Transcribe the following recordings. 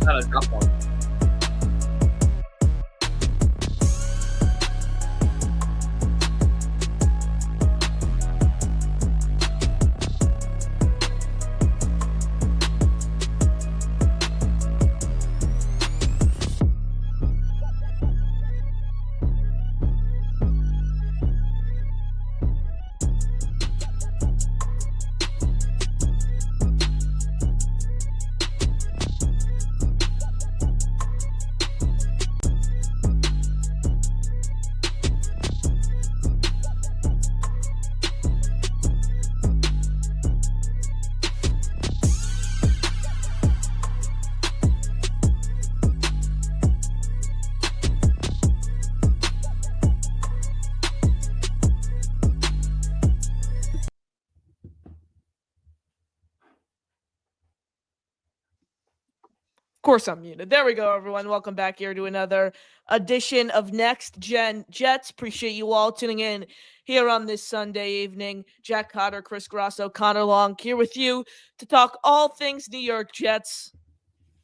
Not a tough one. Of course I'm muted. There we go, everyone. Welcome back here to another edition of Next Gen Jets. Appreciate you all tuning in here on this Sunday evening. Jack Cotter, Chris Grosso, Connor Long here with you to talk all things New York Jets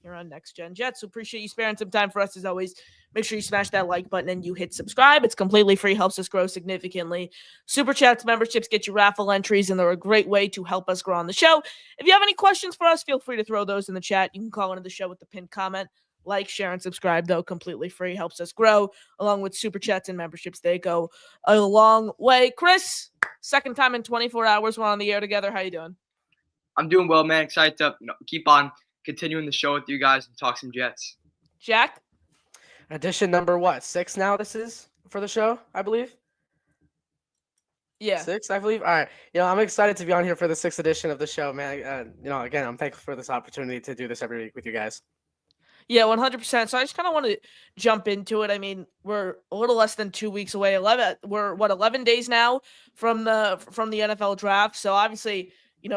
here on Next Gen Jets. So appreciate you sparing some time for us as always. Make sure you smash that like button and you hit subscribe. It's completely free, helps us grow significantly. Super Chats, memberships get you raffle entries, and they're a great way to help us grow on the show. If you have any questions for us, feel free to throw those in the chat. You can call into the show with the pinned comment. Like, share, and subscribe, though, completely free. Helps us grow, along with Super Chats and memberships. They go a long way. Chris, second time in 24 hours we're on the air together. How you doing? I'm doing well, man. Excited to keep on continuing the show with you guys and talk some Jets. Jack? Edition number what? 6 now this is for the show, I believe? Yeah. 6, I believe? All right. I'm excited to be on here for the 6th edition of the show, man. Again, I'm thankful for this opportunity to do this every week with you guys. Yeah, 100%. So I just kind of want to jump into it. I mean, we're a little less than 2 weeks away. 11 days now from the NFL draft. So obviously,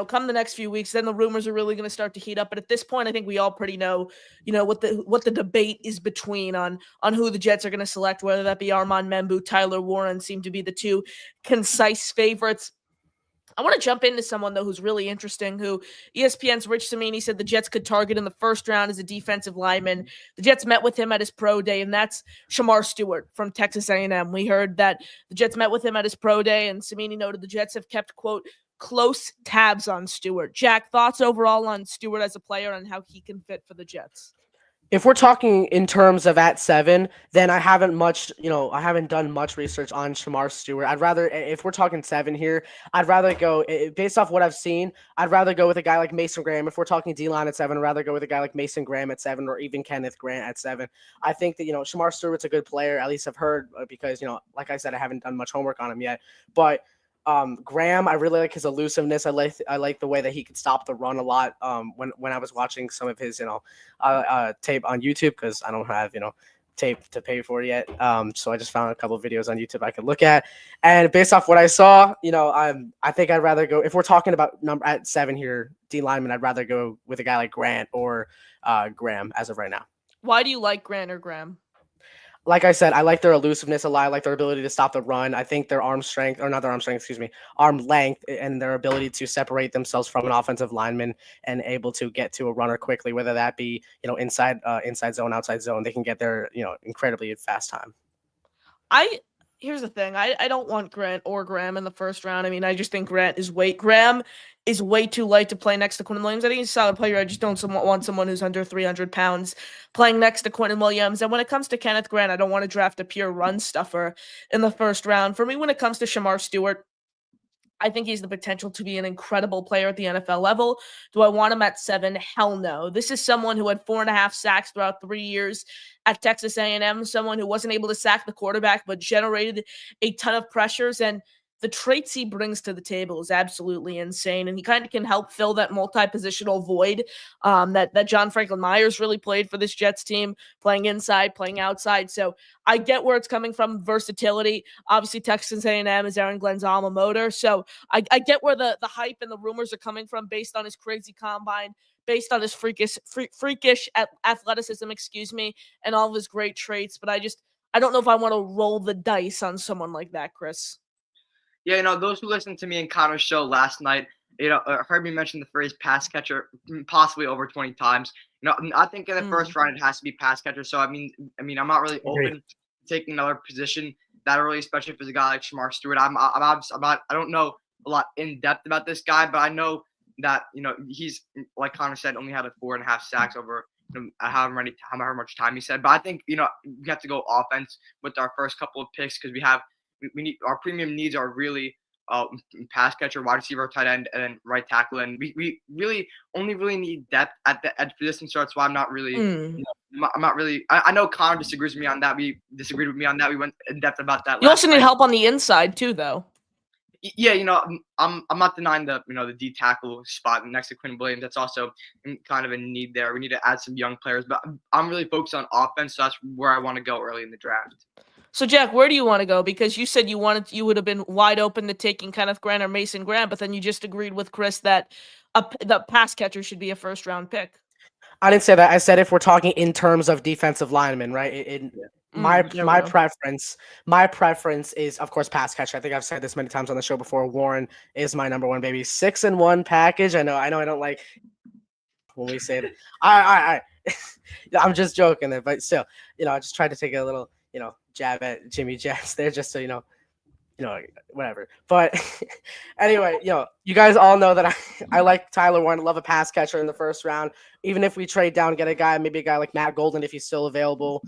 come the next few weeks, then the rumors are really going to start to heat up. But at this point, I think we all pretty know, what the debate is between on who the Jets are going to select, whether that be Armand Membu, Tyler Warren seem to be the two concise favorites. I want to jump into someone, though, who's really interesting, who ESPN's Rich Cimini said the Jets could target in the first round as a defensive lineman. The Jets met with him at his pro day, and that's Shamar Stewart from Texas A&M. We heard that the Jets met with him at his pro day, and Cimini noted the Jets have kept, quote, close tabs on Stewart. Jack, thoughts overall on Stewart as a player and how he can fit for the Jets? If we're talking in terms of at 7, then I haven't done much research on Shamar Stewart. If we're talking 7 here, I'd rather go, based off what I've seen, I'd rather go with a guy like Mason Graham. If we're talking D-line at 7, I'd rather go with a guy like Mason Graham at 7 or even Kenneth Grant at 7. I think that, Shamar Stewart's a good player, at least I've heard, because, like I said, I haven't done much homework on him yet. But Graham, I really like his elusiveness. I like the way that he could stop the run a lot. When I was watching some of his tape on YouTube, because I don't have tape to pay for yet. So I just found a couple of videos on YouTube I could look at, and based off what I saw, I think I'd rather go, if we're talking about number at 7 here, D lineman, I'd rather go with a guy like Grant or Graham as of right now. Why do you like Grant or Graham? Like I said, I like their elusiveness a lot. I like their ability to stop the run. I think their arm length and their ability to separate themselves from an offensive lineman and able to get to a runner quickly, whether that be, inside zone, outside zone, they can get there, incredibly fast time. Here's the thing. I don't want Grant or Graham in the first round. I mean, I just think Graham is way too light to play next to Quentin Williams. I think he's a solid player. I just don't want someone who's under 300 pounds playing next to Quentin Williams. And when it comes to Kenneth Grant, I don't want to draft a pure run stuffer in the first round. For me, when it comes to Shamar Stewart, I think he's the potential to be an incredible player at the NFL level. Do I want him at 7? Hell no. This is someone who had 4.5 sacks throughout 3 years at Texas A&M, someone who wasn't able to sack the quarterback but generated a ton of pressures, and the traits he brings to the table is absolutely insane, and he kind of can help fill that multi-positional void that John Franklin Myers really played for this Jets team, playing inside, playing outside. So I get where it's coming from, versatility. Obviously, Texas A&M is Aaron Glenn's alma mater, so I get where the hype and the rumors are coming from based on his crazy combine, based on his freakish athleticism, and all of his great traits. But I don't know if I want to roll the dice on someone like that, Chris. Yeah, those who listened to me and Connor's show last night, heard me mention the phrase pass catcher possibly over 20 times. I think in the first round it has to be pass catcher. So I mean, I'm not really Agreed. open to taking another position that early, especially if it's a guy like Shamar Stewart. I'm not, I don't know a lot in depth about this guy, but I know that he's, like Connor said, only had a 4.5 sacks over however much time he said. But I think we have to go offense with our first couple of picks because we need our premium needs are really pass catcher, wide receiver, tight end, and then right tackle. And we really only need depth at the edge position. So that's why I'm not really. I'm not really. I know Connor disagrees with me on that. We disagreed with me on that. We went in depth about that. You also need help on the inside too, though. Yeah, I'm not denying the D tackle spot next to Quinn Williams. That's also kind of a need there. We need to add some young players, but I'm really focused on offense. So that's where I want to go early in the draft. So Jack, where do you want to go? Because you said you would have been wide open to taking Kenneth Grant or Mason Grant, but then you just agreed with Chris that the pass catcher should be a first round pick. I didn't say that. I said if we're talking in terms of defensive linemen, right? My preference is, of course, pass catcher. I think I've said this many times on the show before. Warren is my number one, baby. 6-1 package. I know. I don't like when we say it. I'm just joking there, but still, I just tried to take a little, jab at Jimmy Jets there, just so whatever. But anyway, you guys all know that I like Tyler Warren. I love a pass catcher in the first round. Even if we trade down, get maybe a guy like Matt Golden if he's still available.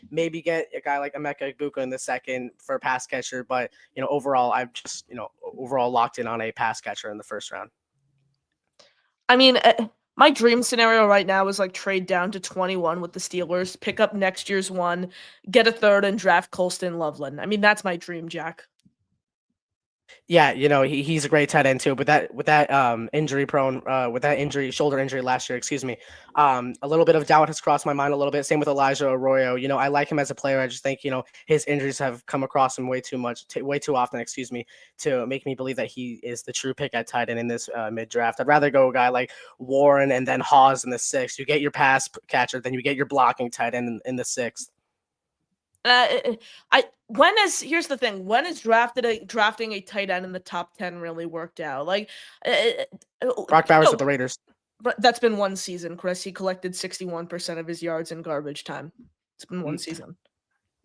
Maybe get a guy like Emeka Egbuka in the second for a pass catcher. But overall, I'm just overall locked in on a pass catcher in the first round. I mean, my dream scenario right now is like trade down to 21 with the Steelers, pick up next year's one, get a third, and draft Colston Loveland. I mean, that's my dream, Jack. Yeah, he's a great tight end too. But with that shoulder injury last year, excuse me, a little bit of doubt has crossed my mind a little bit. Same with Elijah Arroyo. I like him as a player. I just think his injuries have come across him way too often. Excuse me, to make me believe that he is the true pick at tight end in this mid draft. I'd rather go a guy like Warren and then Hawes in the 6th. You get your pass catcher, then you get your blocking tight end in the 6th. Here's the thing. When is drafting a tight end in the top 10 really worked out? Like Brock Bowers with the Raiders. But that's been one season, Chris. He collected 61% of his yards in garbage time. It's been one season.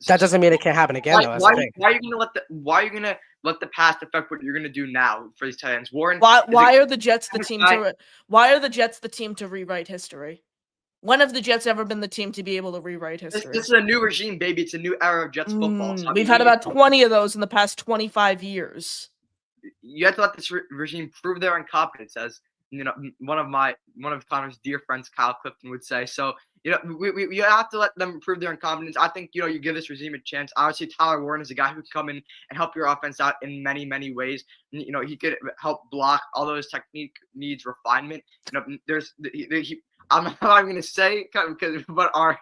That doesn't mean it can't happen again, though. Why are you gonna let the past affect what you're gonna do now for these tight ends? Warren. Why are the Jets the team to rewrite history? When have the Jets ever been the team to be able to rewrite history? This is a new regime, baby. It's a new era of Jets football. So we've had about 20 of those in the past 25 years. You have to let this regime prove their incompetence, as one of Connor's dear friends, Kyle Clifton, would say. So we have to let them prove their incompetence. I think you give this regime a chance. Obviously, Tyler Warren is a guy who can come in and help your offense out in many, many ways. He could help block. All those technique needs refinement. I'm not even going to say but our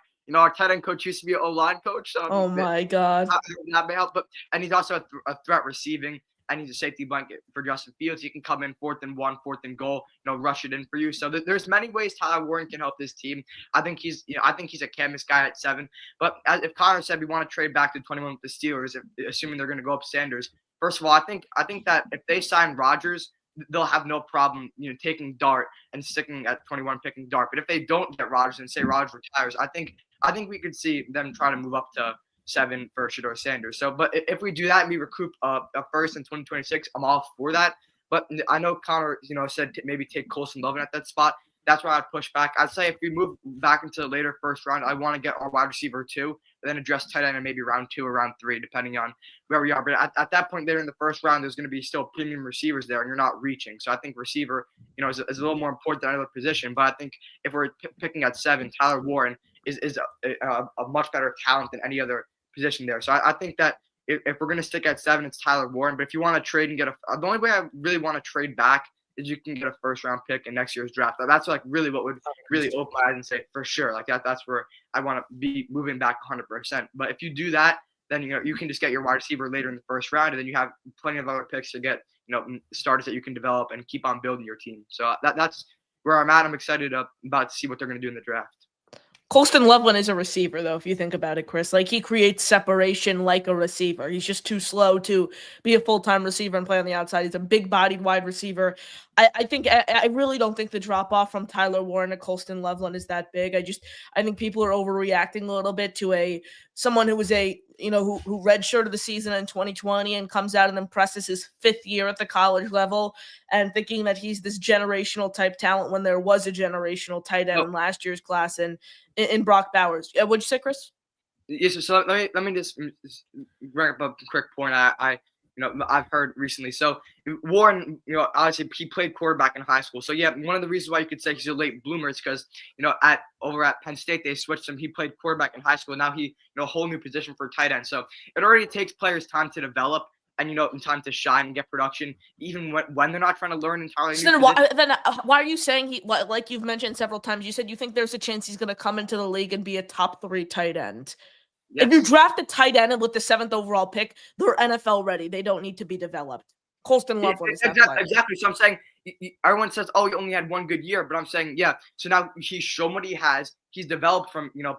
tight end coach used to be an O-line coach. So oh my God, that may help. And he's also a threat receiving, and he's a safety blanket for Justin Fields. He can come in 4th and 1, 4th and goal, rush it in for you. So there's many ways Tyler Warren can help this team. I think he's a canvas guy at 7. But if Connor said we want to trade back to 21 with the Steelers, assuming they're going to go up Sanders. First of all, I think that if they sign Rodgers, they'll have no problem, taking Dart and sticking at 21, picking Dart. But if they don't get Rodgers and say Rodgers retires, I think we could see them try to move up to 7 for Shedeur Sanders. So, but if we do that and we recoup a first in 2026, I'm all for that. But I know Connor, said maybe take Colston Loveland at that spot. That's why I'd push back. I'd say if we move back into the later first round, I want to get our wide receiver 2, and then address tight end in maybe round 2 or round 3, depending on where we are. But at that point there in the first round, there's going to be still premium receivers there, and you're not reaching. So I think receiver, is a little more important than another position. But I think if we're picking at 7, Tyler Warren is a much better talent than any other position there. So I think that if we're going to stick at 7, it's Tyler Warren. But if you want to trade and get the only way I really want to trade back is you can get a first round pick in next year's draft. That's like really what would really open my eyes and say for sure, like that's where I want to be moving back 100%. But if you do that, then you can just get your wide receiver later in the first round, and then you have plenty of other picks to get starters that you can develop and keep on building your team. So that's where I'm at. I'm excited about to see what they're going to do in the draft. Colston Loveland is a receiver, though, if you think about it, Chris. Like, he creates separation like a receiver. He's just too slow to be a full-time receiver and play on the outside. He's a big-bodied wide receiver. I really don't think the drop off from Tyler Warren to Colston Loveland is that big. I think people are overreacting a little bit to someone who was who redshirted the season in 2020 and comes out and impresses his 5th year at the college level, and thinking that he's this generational type talent when there was a generational tight end in last year's class in Brock Bowers. What'd you say, Chris? Yes, so let me just bring up a quick point. I've heard recently. So Warren, obviously he played quarterback in high school. So yeah, one of the reasons why you could say he's a late bloomer is because over at Penn State they switched him. He played quarterback in high school. Now he a whole new position for tight end. So it already takes players time to develop and time to shine and get production, even when they're not trying to learn entirely. So then why are you saying like you've mentioned several times? You said you think there's a chance he's going to come into the league and be a top 3 tight end. Yes. If you draft a tight end with the 7th overall pick, they're NFL ready. They don't need to be developed. Colston Loveland is that player. Exactly. So I'm saying everyone says, "Oh, he only had 1 good year," but I'm saying, yeah. So now he's shown what he has. He's developed from a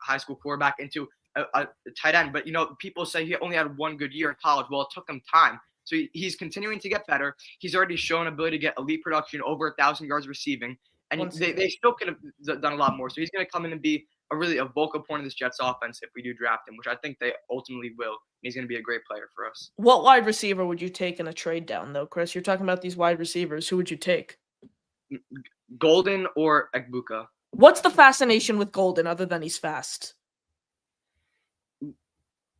high school quarterback into a tight end. But people say he only had 1 good year in college. Well, it took him time. So he's continuing to get better. He's already shown ability to get elite production, over 1,000 yards receiving, and they still could have done a lot more. So he's going to come in and be a vocal point of this Jets offense if we do draft him, which I think they ultimately will. And he's going to be a great player for us. What wide receiver would you take in a trade down, though, Chris? You're talking about these wide receivers. Who would you take? Golden or Egbuka. What's the fascination with Golden other than he's fast?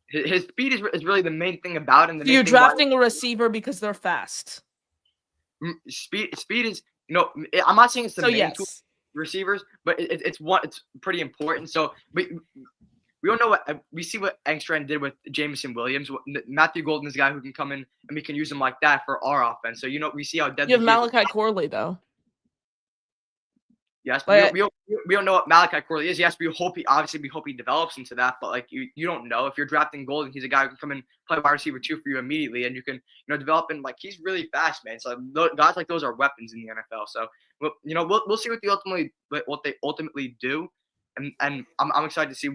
His speed is really the main thing about him. So you're drafting a receiver because they're fast. Speed is, I'm not saying it's the main tool. Receivers, but it's pretty important. So we don't know we see what Engstrand did with Jameson Williams. Matthew Golden is a guy who can come in and we can use him like that for our offense. So we see how deadly. You have Malachi Corley though. Yes, but we don't know what Malachi Corley is. Yes, we hope he develops into that. But you don't know if you're drafting Golden, he's a guy who can come and play wide receiver 2 for you immediately, and you can develop him he's really fast, man. So guys like those are weapons in the NFL. So we'll see what they ultimately do, and I'm excited to see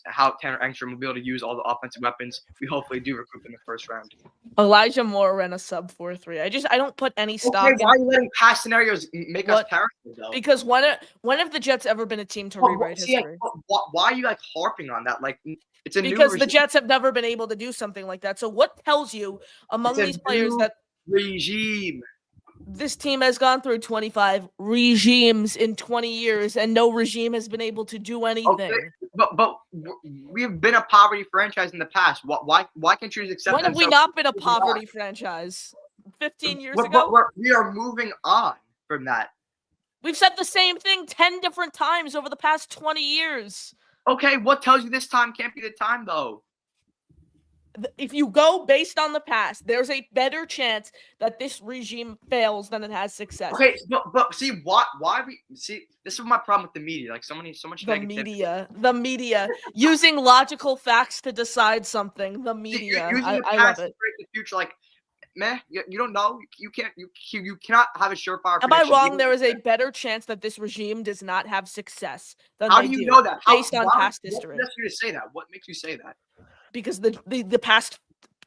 how Tanner Engstrom will be able to use all the offensive weapons we hopefully do recruit in the first round. Elijah Moore ran a sub 4.3. I don't put any stock. Okay, why are you letting past scenarios make us paranoid though? Because when have the Jets ever been a team to rewrite history? Why are you harping on that? It's because the Jets have never been able to do something like that. So what tells you among these players that regime? This team has gone through 25 regimes in 20 years, and no regime has been able to do anything. Okay, but we've been a poverty franchise in the past. Why can't you just accept? When have we not been a poverty franchise? 15 years ago. But we are moving on from that. We've said the same thing 10 different times over the past 20 years. Okay, what tells you this time can't be the time though? If you go based on the past, there's a better chance that this regime fails than it has success. Okay, but see why we see this is my problem with the media. So much negativity. The media using logical facts to decide something. The media, I love it. The future, you don't know. You cannot have a surefire. Am I wrong? There is a better chance that this regime does not have success than How do you know that? Based on past history. What makes you say that? What makes you say that? Because the past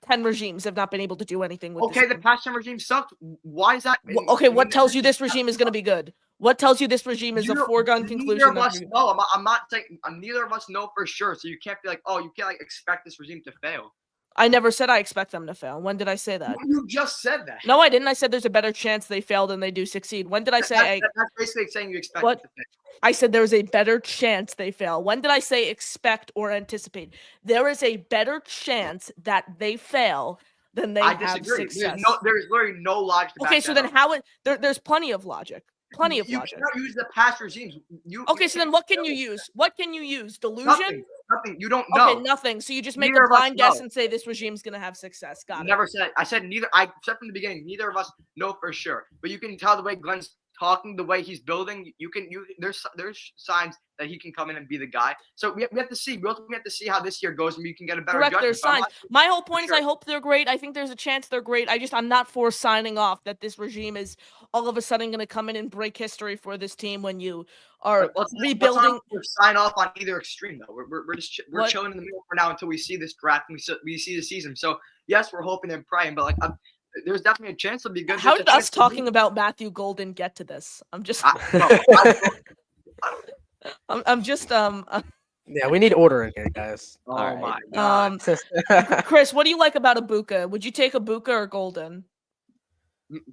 10 regimes have not been able to do anything with the past 10 regimes sucked. Why is that? What tells you this regime is going to be good? What tells you this regime is a foregone conclusion? Neither of us know. I'm not saying neither of us know for sure. So you can't be you can't expect this regime to fail. I never said I expect them to fail. When did I say that? You just said that. No, I didn't. I said there's a better chance they fail than they do succeed. When did I say that's basically saying you expect it to fail. I said there's a better chance they fail. When did I say expect or anticipate? There is a better chance that they fail than they have success. There's literally no logic. Okay, so then there's plenty of logic. Plenty of logic. You cannot use the past regimes. So then what can you use? What can you use? Delusion? Nothing. You don't know. Okay, nothing. So you just make a blind guess and say this regime's going to have success. Got it. Never said. I said neither. I said from the beginning, neither of us know for sure. But you can tell the way Glenn's talking, the way he's building. There's signs that he can come in and be the guy. So we have to see. We have to see how this year goes, and we can get a better judgment. There's signs. My whole point is I hope they're great. I think there's a chance they're great. I'm not for signing off that this regime is all of a sudden going to come in and break history for this team when you are rebuilding. Let's sign off on either extreme though. We're chilling in the middle for now until we see this draft and we see the season. So yes, we're hoping and praying, but there's definitely a chance it'll be good. How There's a did us chance it'll be- talking about Matthew Golden get to this? I'm just, No, I'm just, Yeah, we need order in here, guys. oh All my um, god. Chris, what do you like about Ibuka? Would you take Ibuka or Golden?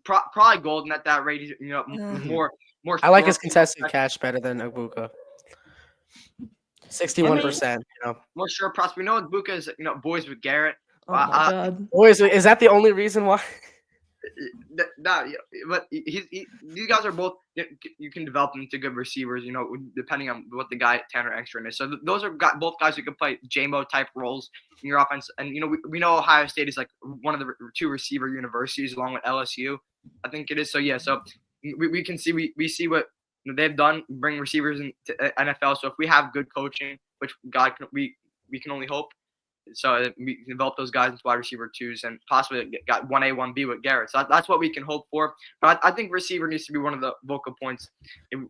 Probably Golden at that rate. You know, Mhm. more. I like his historical, contested catch better than Ibuka. 61%. more sure prospect. We know Ibuka is boys with Garrett. Oh my god. Boys, is that the only reason why? No, but these guys are both. You can develop them into good receivers. Depending on what the guy Tanner Ekstrom is. So those are both guys who can play JMO type roles in your offense. And we know Ohio State is like one of the 2 receiver universities along with LSU. I think it is. So yeah. So we can see we see what they've done, bring receivers into NFL. So if we have good coaching, which we can only hope. So we develop those guys into wide receiver 2s and possibly got 1A, 1B with Garrett. So that's what we can hope for. But I think receiver needs to be one of the vocal points when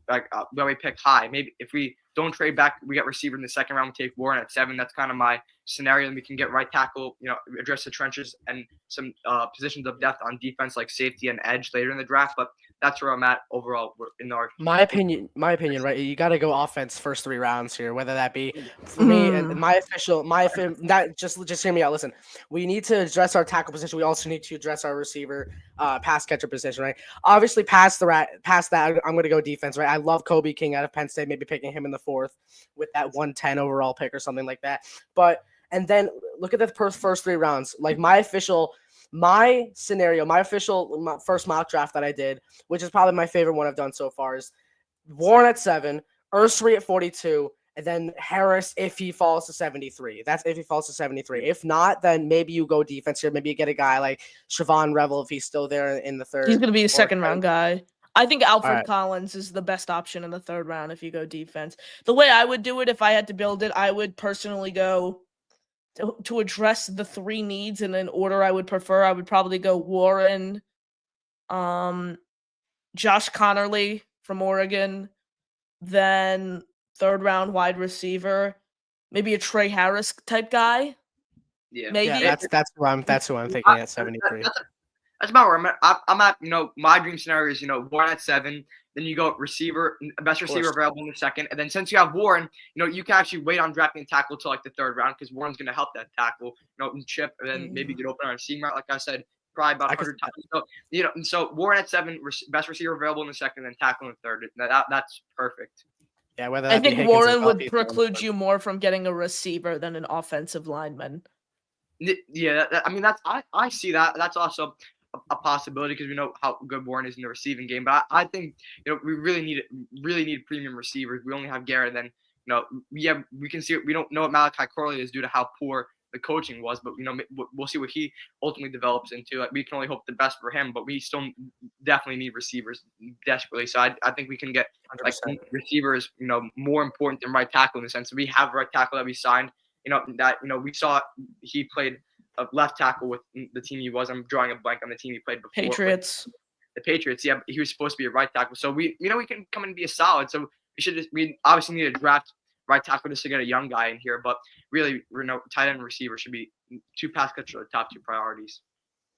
we pick high. Maybe if we don't trade back, we get receiver in the second round, we take Warren at 7. That's kind of my scenario. And we can get right tackle, address the trenches and some positions of depth on defense like safety and edge later in the draft. But that's where I'm at overall in our My opinion, right? You got to go offense first 3 rounds here. Whether that be for me and just hear me out. Listen, we need to address our tackle position. We also need to address our receiver, pass catcher position, right? Obviously, past that, I'm going to go defense, right? I love Kobe King out of Penn State. Maybe picking him in the 4th with that 110 overall pick or something like that. And then look at the first 3 rounds. Like my scenario, my first mock draft that I did, which is probably my favorite one I've done so far, is Warren at 7, Ursary at 42, and then Harris if he falls to 73. That's if he falls to 73. If not, then maybe you go defense here. Maybe you get a guy like Siobhan Revel if he's still there in the 3rd. He's going to be a second round guy. I think Alfred right. Collins is the best option in the 3rd round if you go defense. The way I would do it if I had to build it, I would personally go to address the 3 needs in an order I would prefer. I would probably go Warren, Josh Connerly from Oregon, then 3rd round wide receiver, maybe a Trey Harris type guy. Yeah, maybe. Yeah, that's who I'm thinking at 73. That's about where I'm at. My dream scenario is Warren at 7. Then you go receiver, best receiver available in the 2nd, and then since you have Warren, you can actually wait on drafting a tackle till like the 3rd round because Warren's going to help that tackle, and chip, and then maybe get open on a seam route. Like I said, probably about 100 times. So so Warren at 7, best receiver available in the 2nd, and tackle in the 3rd. That's perfect. Yeah, whether I think Warren would preclude you more from getting a receiver than an offensive lineman. Yeah, I see that. That's also a possibility because we know how good Warren is in the receiving game. But I think we really need premium receivers. We only have Garrett. Then we can see we don't know what Malachi Corley is due to how poor the coaching was, but we'll see what he ultimately develops into. We can only hope the best for him, but we still definitely need receivers desperately. So I think we can get like receivers more important than right tackle in the sense that we have right tackle that we signed. We saw he played a left tackle with the team he was. I'm drawing a blank on the team he played before. Patriots. The Patriots, yeah. He was supposed to be a right tackle. So we can come in and be a solid. So we obviously need to draft right tackle just to get a young guy in here. But really, tight end and receiver should be 2 pass catchers are the top 2 priorities.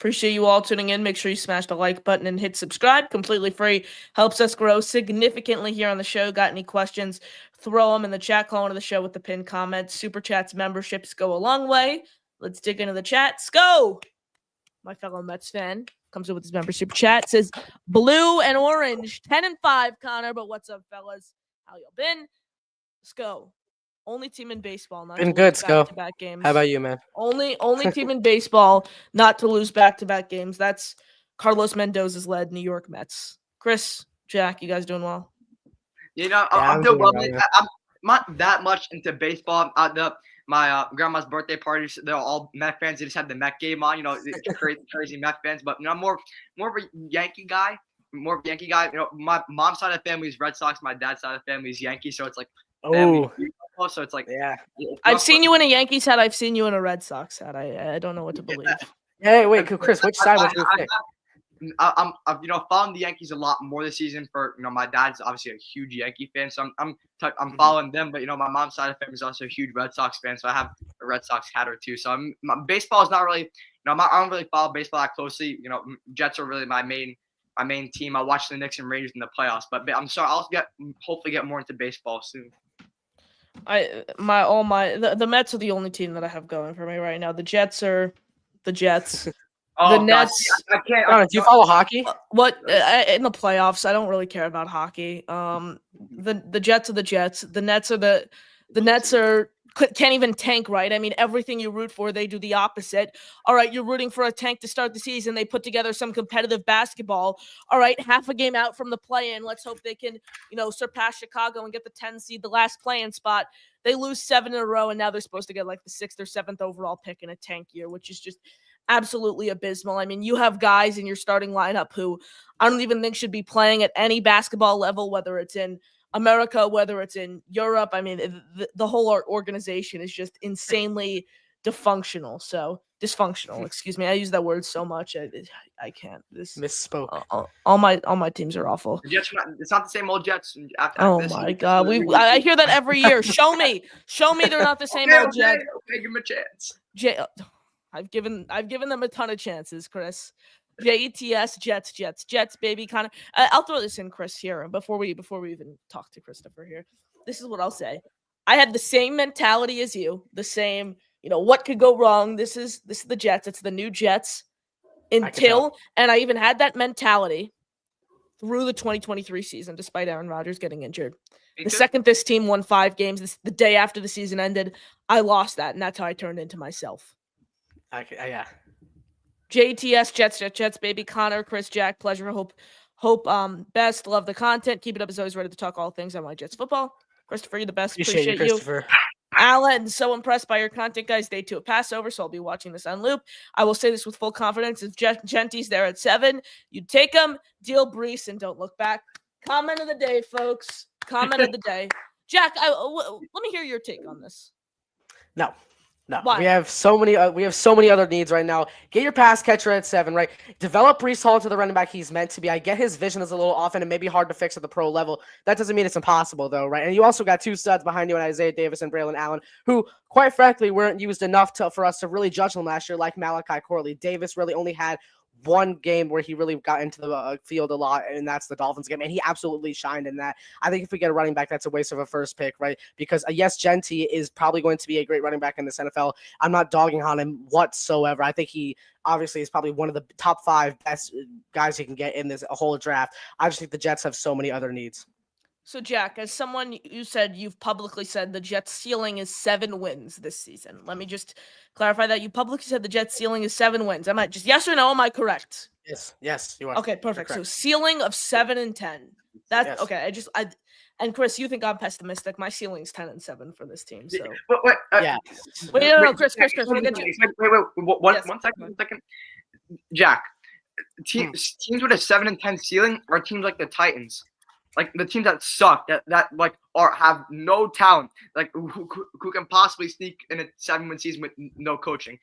Appreciate you all tuning in. Make sure you smash the like button and hit subscribe. Completely free. Helps us grow significantly here on the show. Got any questions? Throw them in the chat. Call into the show with the pinned comments. Super chats, memberships go a long way. Let's dig into the chat. Let's go. My fellow Mets fan comes in with his member super chat. Says blue and orange, 10-5, Connor. But what's up, fellas? How y'all been? Let's go. Only team in baseball not been to good, lose Sco. back-to-back games. How about you, man? Only team in baseball not to lose back-to-back games. That's Carlos Mendoza's led New York Mets. Chris, Jack, you guys doing well? I'm doing well. I'm not that much into baseball. My grandma's birthday parties, they're all Met fans. They just had the Met game on, crazy Met fans. But I'm more of a Yankee guy. My mom's side of the family is Red Sox. My dad's side of the family is Yankees. So it's like, so it's like, yeah. I've seen you in a Yankees hat. I've seen you in a Red Sox hat. I don't know what to believe. Hey, wait, Chris, which side would you pick? I'm following the Yankees a lot more this season. For my dad's obviously a huge Yankee fan, so I'm following them. But my mom's side of the family is also a huge Red Sox fan, so I have a Red Sox hat or two. So baseball is not really, I don't really follow baseball that closely. Jets are really my main team. I watch the Knicks and Rangers in the playoffs, but I'm sorry, I'll hopefully get more into baseball soon. The Mets are the only team that I have going for me right now. The Jets are the Jets. Oh, the Nets. God. I can't. Do you follow hockey? What in the playoffs? I don't really care about hockey. The Jets are the Jets. The Nets can't even tank, right? I mean, everything you root for, they do the opposite. All right, you're rooting for a tank to start the season. They put together some competitive basketball. All right, half a game out from the play-in. Let's hope they can, surpass Chicago and get the 10 seed, the last play-in spot. They lose 7 in a row, and now they're supposed to get like the 6th or 7th overall pick in a tank year, which is just absolutely abysmal. I mean, you have guys in your starting lineup who I don't even think should be playing at any basketball level, whether it's in America, whether it's in Europe. I mean, the whole organization is just insanely dysfunctional. Excuse me. I use that word so much. I can't. This misspoke. All my teams are awful. The Jets, it's not the same old Jets. Oh my God, I hear that every year. Show me they're not the same old Jets. Okay, give them a chance. I've given them a ton of chances, Chris. Jets, Jets, baby. Kind of. I'll throw this in, Chris, here before we even talk to Christopher here. This is what I'll say. I had the same mentality as you. The same, what could go wrong? This is the Jets. It's the new Jets. And I even had that mentality through the 2023 season, despite Aaron Rodgers getting injured. The second this team won 5 games, the day after the season ended, I lost that, and that's how I turned into myself. Yeah. JTS, Jets, baby. Connor, Chris, Jack, pleasure. Hope best. Love the content. Keep it up as always. Ready to talk all things on my Jets football. Christopher, you're the best. Appreciate you. Christopher. Alan, so impressed by your content, guys. Day 2 of Passover, so I'll be watching this on loop. I will say this with full confidence. If Genty's there at 7, you take him, deal Brees, and don't look back. Comment of the day, folks. Comment of the day. Jack, let me hear your take on this. No. Why? We have so many other needs right now. Get your pass catcher at 7, right? Develop Brees Hall to the running back he's meant to be. I get his vision is a little off and it may be hard to fix at the pro level. That doesn't mean it's impossible though, right? And you also got 2 studs behind you in Isaiah Davis and Braylon Allen, who quite frankly weren't used enough for us to really judge them last year, like Malachi Corley. Davis really only had one game where he really got into the field a lot, and that's the Dolphins game, and he absolutely shined in that. I think if we get a running back, that's a waste of a first pick, right? Because yes, Genty is probably going to be a great running back in this NFL. I'm not dogging on him whatsoever. I think he obviously is probably one of the top 5 best guys you can get in this whole draft. I just think the Jets have so many other needs. So, Jack, as someone you've publicly said the Jets' ceiling is 7 wins this season. Let me just clarify that. You publicly said the Jets' ceiling is 7 wins. Am I just yes or no? Am I correct? Yes, you are. Okay, perfect. So, ceiling of 7 and 10. That's yes. Okay. And Chris, you think I'm pessimistic? My ceiling's 10 and 7 for this team. So, yeah. Wait, no, Chris. We'll get you. One second. Jack, teams with a 7 and 10 ceiling are teams like the Titans. Like the teams that suck, that have no talent, like who can possibly sneak in a 7-win season with no coaching.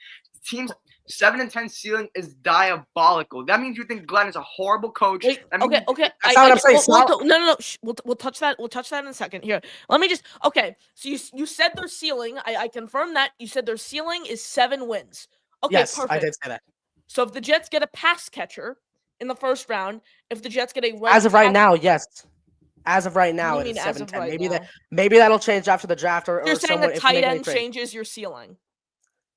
Teams 7 and 10 ceiling is diabolical. That means you think Glenn is a horrible coach. Okay. That's not what I'm saying. No. We'll touch that. We'll touch that in a second. Here, let me just. Okay, so you said their ceiling. I confirm that you said their ceiling is 7 wins. Okay, yes, perfect. I did say that. So if the Jets get a pass catcher in the first round, if the Jets get as of right now, yes. As of right now, it's 7-10. Right maybe that'll change after the draft or you're saying the tight end changes your ceiling.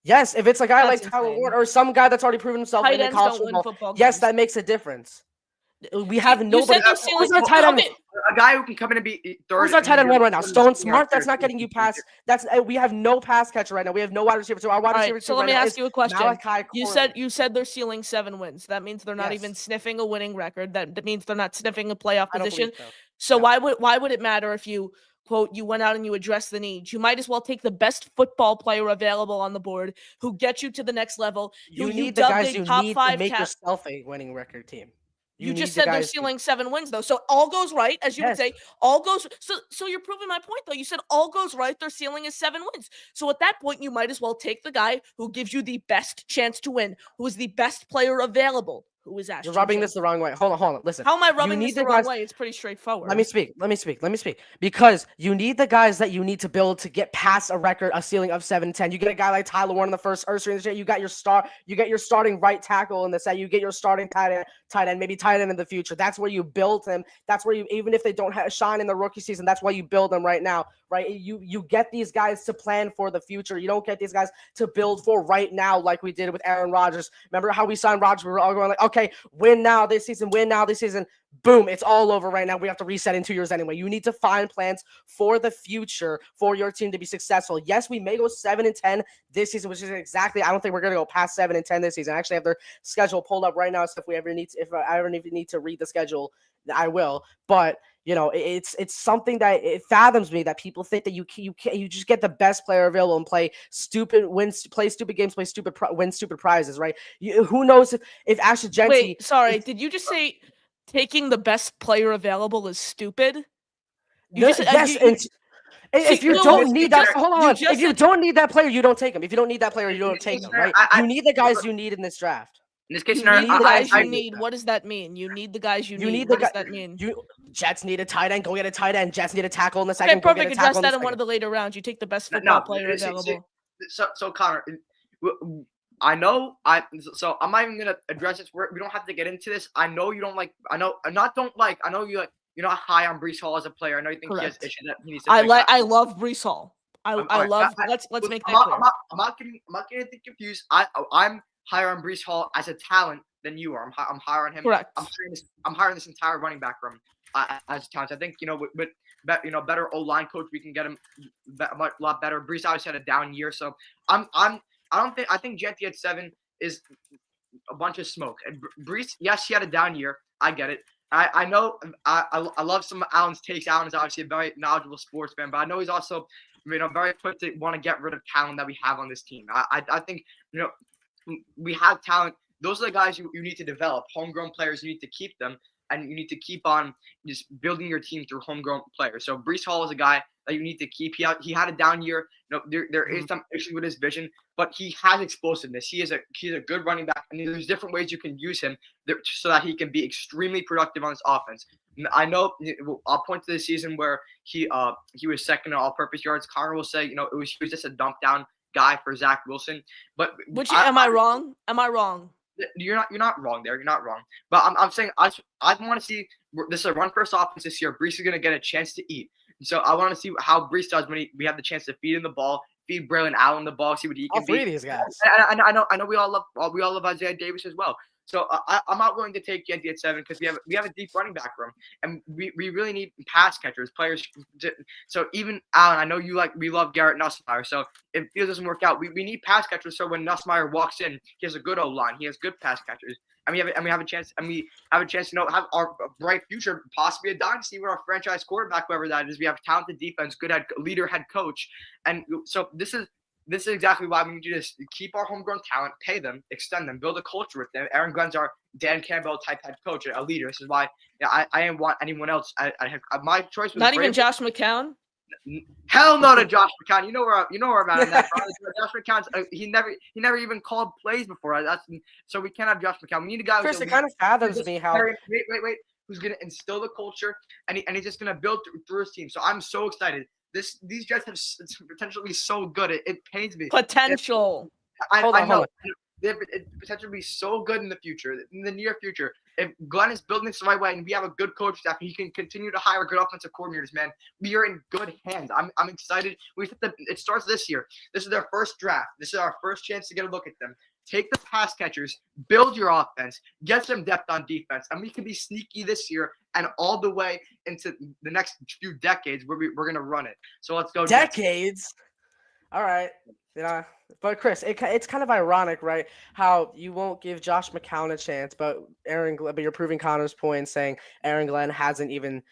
Yes, if it's a guy like Tyler Ward or some guy that's already proven himself in the college football, yes, that makes a difference. We have nobody. Who's our tight end? A guy who can come in and be third. Who's our tight end one right now? Stone Smart. That's not getting you past. We have no pass catcher right now. We have no wide receiver. So our wide receiver. So let me ask you a question. You said they're ceiling 7 wins. That means they're not even sniffing a winning record. That means they're not sniffing a playoff position. So why would it matter if you quote you went out and you addressed the needs? You might as well take the best football player available on the board who gets you to the next level. You need the guys you need to make yourself a winning record team. You just said they're ceiling 7 wins, though. So all goes right, as you would say. All goes. So you're proving my point, though. You said all goes right. Their ceiling is 7 wins. So at that point, you might as well take the guy who gives you the best chance to win, who is the best player available. who is Ashton You're rubbing Jenkins. this the wrong way. Hold on. Listen. How am I You rubbing need this the the wrong guys- way? It's pretty straightforward. Let me speak. Because you need the guys that you need to build to get past a ceiling of 7-10. You get a guy like Tyler Warren in the first Ursa, you got your starting right tackle in the set. You get your starting tight end, maybe tight end in the future. That's where you build him. That's where you, even if they don't shine in the rookie season, that's why you build them right now, right? You get these guys to plan for the future. You don't get these guys to build for right now like we did with Aaron Rodgers. Remember how we signed Rodgers? We were all going like, okay, win now this season. Boom, it's all over right now. We have to reset in 2 years anyway. You need to find plans for the future for your team to be successful. Yes, we may go 7-10 this season, which is exactly, I don't think we're going to go past 7-10 this season. I actually have their schedule pulled up right now. So if I ever need to read the schedule, I will. But it's something that it fathoms me that people think that you just get the best player available and play stupid games, win stupid prizes, right? Who knows if Ashton Jenkins? Wait, sorry, did you just say taking the best player available is stupid? If you don't need that, hold on. If you don't need that player, you don't take him. If you don't need that player, you don't take him, right? You need the guys you need in this draft. In this case, you need the guys you need. What does that mean? You need the guys you need. What does that mean? Jets need a tight end. Go get a tight end. Jets need a tackle in the second. Okay, perfect. Address that in one of the later rounds. You take the best football player available. So Connor, I know. So I'm not even gonna address this. We don't have to get into this. I know you don't like. I know you like. You're not high on Breece Hall as a player. I know you think he has issues that he needs to fix. I love Breece Hall. Let's make that clear. I'm not getting anything confused. I'm higher on Breece Hall as a talent than you are. I'm higher on him. Correct. I'm higher on this entire running back room as talent. I think with better O-line coach, we can get him a lot better. Breece obviously had a down year, so I think Jeanty at 7 is a bunch of smoke. And Breece, yes, he had a down year. I get it. I know I love some of Allen's takes. Allen is obviously a very knowledgeable sports fan, but I know he's also very quick to want to get rid of talent that we have on this team. I think we have talent. Those are the guys you need to develop. Homegrown players, you need to keep them, and you need to keep on just building your team through homegrown players. So Breece Hall is a guy that you need to keep. He had a down year. There is some issues with his vision, but he has explosiveness. He's a good running back, and there's different ways you can use him so that he can be extremely productive on this offense. I know I'll point to the season where he was second in all-purpose yards. Connor will say, he was just a dump down guy for Zach Wilson. But am I wrong? Am I wrong? You're not wrong there. You're not wrong. But I'm saying I want to see this is a run first offense this year. Breece is going to get a chance to eat. So I want to see how Breece does when we have the chance to feed him the ball, feed Braylon Allen the ball, see what he can all three of these guys. And I know we all love Isaiah Davis as well. So I'm not willing to take Jeanty at 7 because we have a deep running back room, and we really need pass catchers, players. So even Allen, I know we love Garrett Nussmeier. So if it doesn't work out, we need pass catchers. So when Nussmeier walks in, he has a good O-line. He has good pass catchers. And we have a chance to have our bright future, possibly a dynasty with our franchise quarterback, whoever that is. We have talented defense, good leader, head coach, and so this is exactly why we need to just keep our homegrown talent, pay them, extend them, build a culture with them. Aaron Glenn's our Dan Campbell type head coach, a leader. This is why I didn't want anyone else. My choice was not even Josh McCown. Hell no to Josh McCown. You know where I'm at. Josh McCown's he never even called plays before. So we can't have Josh McCown. We need a guy. Chris, it kind of fathoms me how. Wait. Who's gonna instill the culture and he's just gonna build through his team. So I'm so excited. These Jets have potentially so good. It pains me. Potential. I know. They have potential to be so good in the future, in the near future. If Glenn is building this the right way and we have a good coach staff, he can continue to hire good offensive coordinators, man. We are in good hands. I'm excited. It starts this year. This is their first draft. This is our first chance to get a look at them. Take the pass catchers, build your offense, get some depth on defense, and we can be sneaky this year and all the way into the next few decades where we're going to run it. So let's go. Decades? Jets. All right. Yeah. But Chris, it's kind of ironic, right? How you won't give Josh McCown a chance, but you're proving Connor's point, saying Aaron Glenn hasn't even,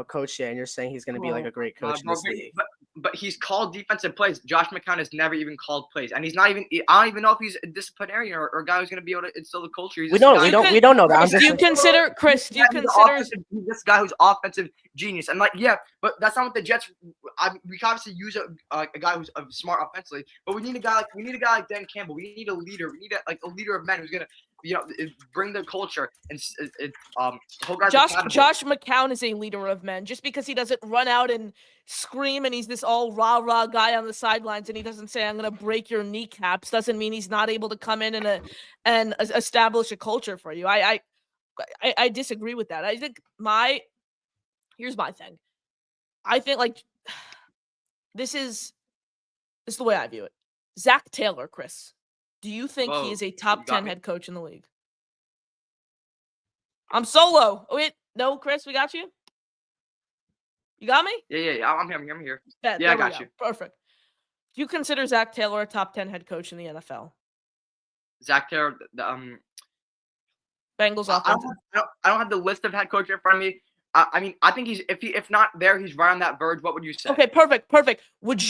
coached yet, and you're saying he's going to be like a great coach in this league. But he's called defensive plays. Josh McCown has never even called plays, and he's not even. I don't even know if he's a disciplinarian or a guy who's going to be able to instill the culture. We don't know that. Do you consider this guy who's offensive genius? And but that's not what the Jets. we can obviously use a guy who's smart offensively, but we need a guy like Dan Campbell. We need a leader. We need a leader of men who's gonna bring the culture and hold guys accountable. Josh McCown is a leader of men. Just because he doesn't run out and scream and he's this all rah guy on the sidelines and he doesn't say I'm gonna break your kneecaps doesn't mean he's not able to come in and establish a culture for you. I disagree with that. I think here's my thing. I think like this is the way I view it. Zach Taylor, Chris. Do you think he is a top 10 head coach in the league? I'm solo. Oh, wait, no, Chris, we got you. You got me? Yeah. I'm here. Yeah, I got you. Perfect. Do you consider Zach Taylor a top 10 head coach in the NFL? Zach Taylor, Bengals offense. I don't have the list of head coaches in front of me. I mean, I think if not there, he's right on that verge. What would you say? Okay, perfect. Would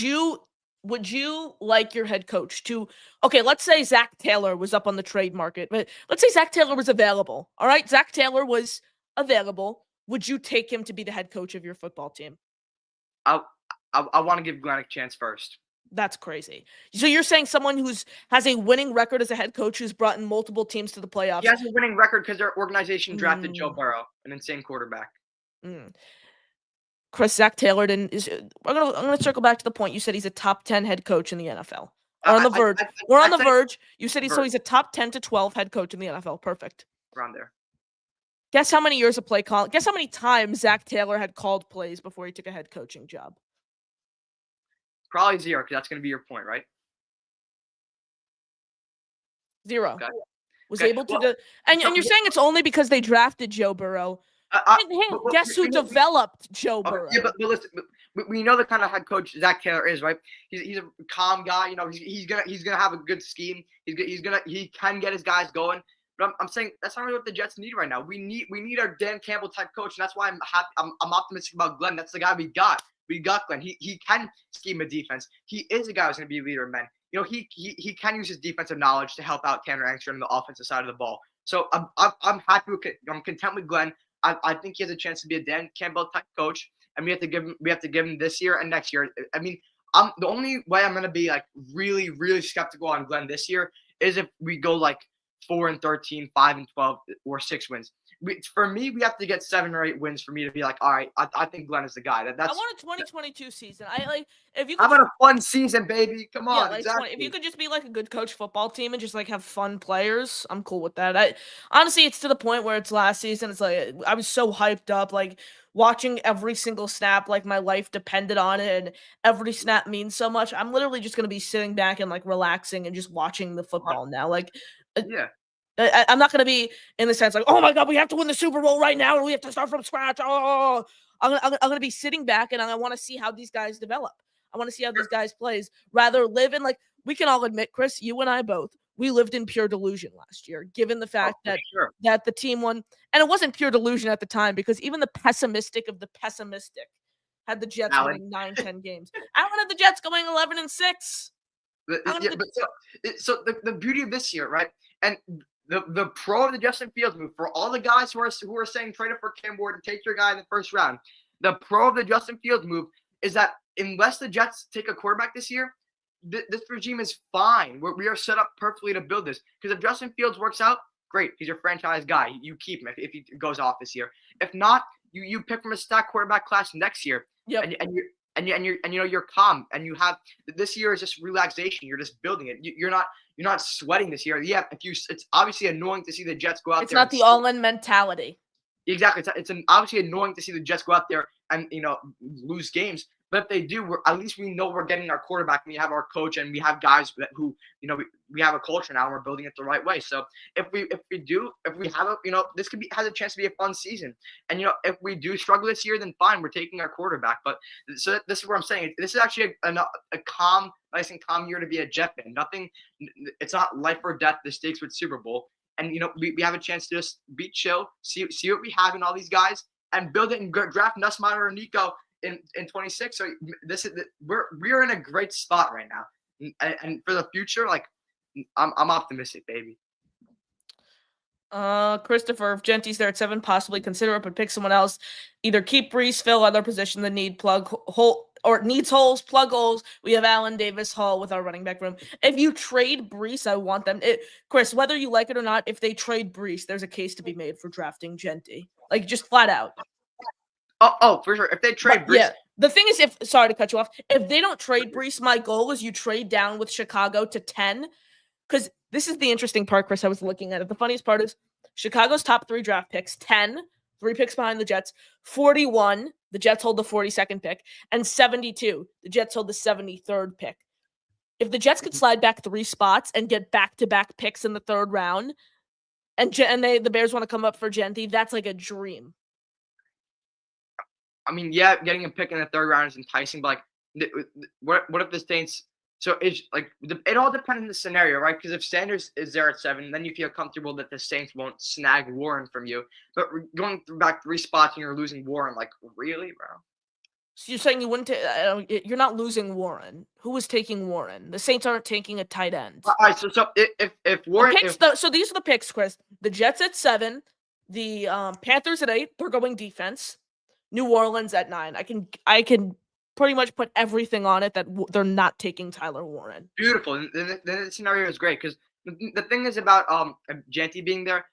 you like your head coach to, okay, let's say Zach Taylor was up on the trade market, but let's say Zach Taylor was available. All right, Zach Taylor was available. Would you take him to be the head coach of your football team? I want to give Glenn a chance first. That's crazy. So you're saying someone has a winning record as a head coach who's brought in multiple teams to the playoffs. He has a winning record because their organization drafted Joe Burrow, an insane quarterback. Chris, Zach Taylor I'm gonna circle back to the point. You said he's a top 10 head coach in the NFL. We're on the verge. We're on the verge. You said he's a top 10 to 12 head coach in the NFL. Perfect. Around there. Guess how many years of play calling? Guess how many times Zach Taylor had called plays before he took a head coaching job? Probably 0, because that's going to be your point, right? 0. Okay. Was able to and you're saying it's only because they drafted Joe Burrow. Guess who developed Joe Burrow? Yeah, but listen, we know the kind of head coach Zach Taylor is, right? He's a calm guy. He's gonna have a good scheme. He can get his guys going. But I'm saying that's not really what the Jets need right now. We need our Dan Campbell type coach, and that's why I'm happy. I'm optimistic about Glenn. That's the guy we got. We got Glenn. He can scheme a defense. He is a guy who's going to be a leader of men. He can use his defensive knowledge to help out Tanner Angstrom on the offensive side of the ball. So I'm happy with it. I'm content with Glenn. I think he has a chance to be a Dan Campbell type coach, and we have to give him this year and next year. I mean, the only way I'm going to be like really, really skeptical on Glenn this year is if we go like 4-13, 5-12, or 6 wins. For me, we have to get 7 or 8 wins for me to be like, all right, I think Glenn is the guy. That's. I want a 2022 season. If you. I want a fun season, baby. Come on, exactly. If you could just be like a good coach football team and just like have fun players, I'm cool with that. Honestly, it's to the point where it's last season. It's like I was so hyped up, like watching every single snap, like my life depended on it, and every snap means so much. I'm literally just gonna be sitting back and like relaxing and just watching the football now. Like, yeah. I'm not going to be in the sense like, oh my God, we have to win the Super Bowl right now and we have to start from scratch. Oh, I'm going to be sitting back and I want to see how these guys develop. I want to see how these guys plays. Rather live in, like, we can all admit, Chris, you and I both, we lived in pure delusion last year, given the fact that the team won. And it wasn't pure delusion at the time because even the pessimistic of the pessimistic had the Jets winning 9-10 games. Allen had the Jets going 11-6. So the beauty of this year, right? And the pro of the Justin Fields move, for all the guys who are saying trade it for Cam Ward and take your guy in the first round, the pro of the Justin Fields move is that unless the Jets take a quarterback this year, this regime is fine. We are set up perfectly to build this. Because if Justin Fields works out, great. He's your franchise guy. You keep him if he goes off this year. If not, you pick from a stacked quarterback class next year. Yep. And you're calm, and you have this year is just relaxation. You're just building it. You're not sweating this year. Yeah, it's obviously annoying to see the Jets go out there. It's not the all-in mentality. Exactly. It's obviously annoying to see the Jets go out there and lose games. But if they do, at least we know we're getting our quarterback, and we have our coach, and we have guys who we have a culture now, and we're building it the right way. So if we have this has a chance to be a fun season. And if we do struggle this year, then fine, we're taking our quarterback. But so this is what I'm saying. This is actually a calm, nice and calm year to be a Jet fan. Nothing. It's not life or death. The stakes with Super Bowl, and we have a chance to just be chill, see what we have in all these guys, and build it and draft Nussmeier or Nico in 26. So we're in a great spot right now, and for the future, like I'm optimistic, baby. Christopher, if Genty's there at 7, possibly consider it, but pick someone else. Either keep Brees, fill other position the need, plug hole or needs holes, plug holes. We have Allen, Davis, Hall with our running back room. If you trade Brees, I want them. Chris, whether you like it or not, if they trade Brees, there's a case to be made for drafting Genty. Like, just flat out. Oh, for sure. If they trade Brees. Yeah. The thing is, sorry to cut you off, if they don't trade Brees, my goal is you trade down with Chicago to 10. Because this is the interesting part, Chris. I was looking at it. The funniest part is Chicago's top 3 draft picks, 10, 3 picks behind the Jets, 41, the Jets hold the 42nd pick, and 72, the Jets hold the 73rd pick. If the Jets could slide back 3 spots and get back-to-back picks in the 3rd round, and the Bears want to come up for Genty, that's like a dream. I mean, yeah, getting a pick in the 3rd round is enticing, but like, what if the Saints? So it's like it all depends on the scenario, right? Because if Sanders is there at 7, then you feel comfortable that the Saints won't snag Warren from you. But going back 3 spots and you're losing Warren, like really, bro? So you're saying you wouldn't? You're not losing Warren. Who was taking Warren? The Saints aren't taking a tight end. All right, so if Warren, so these are the picks, Chris. The Jets at 7, the Panthers at 8. They're going defense. New Orleans at 9. I can pretty much put everything on it that they're not taking Tyler Warren. Beautiful. Then the scenario is great because the thing is about Genty being there.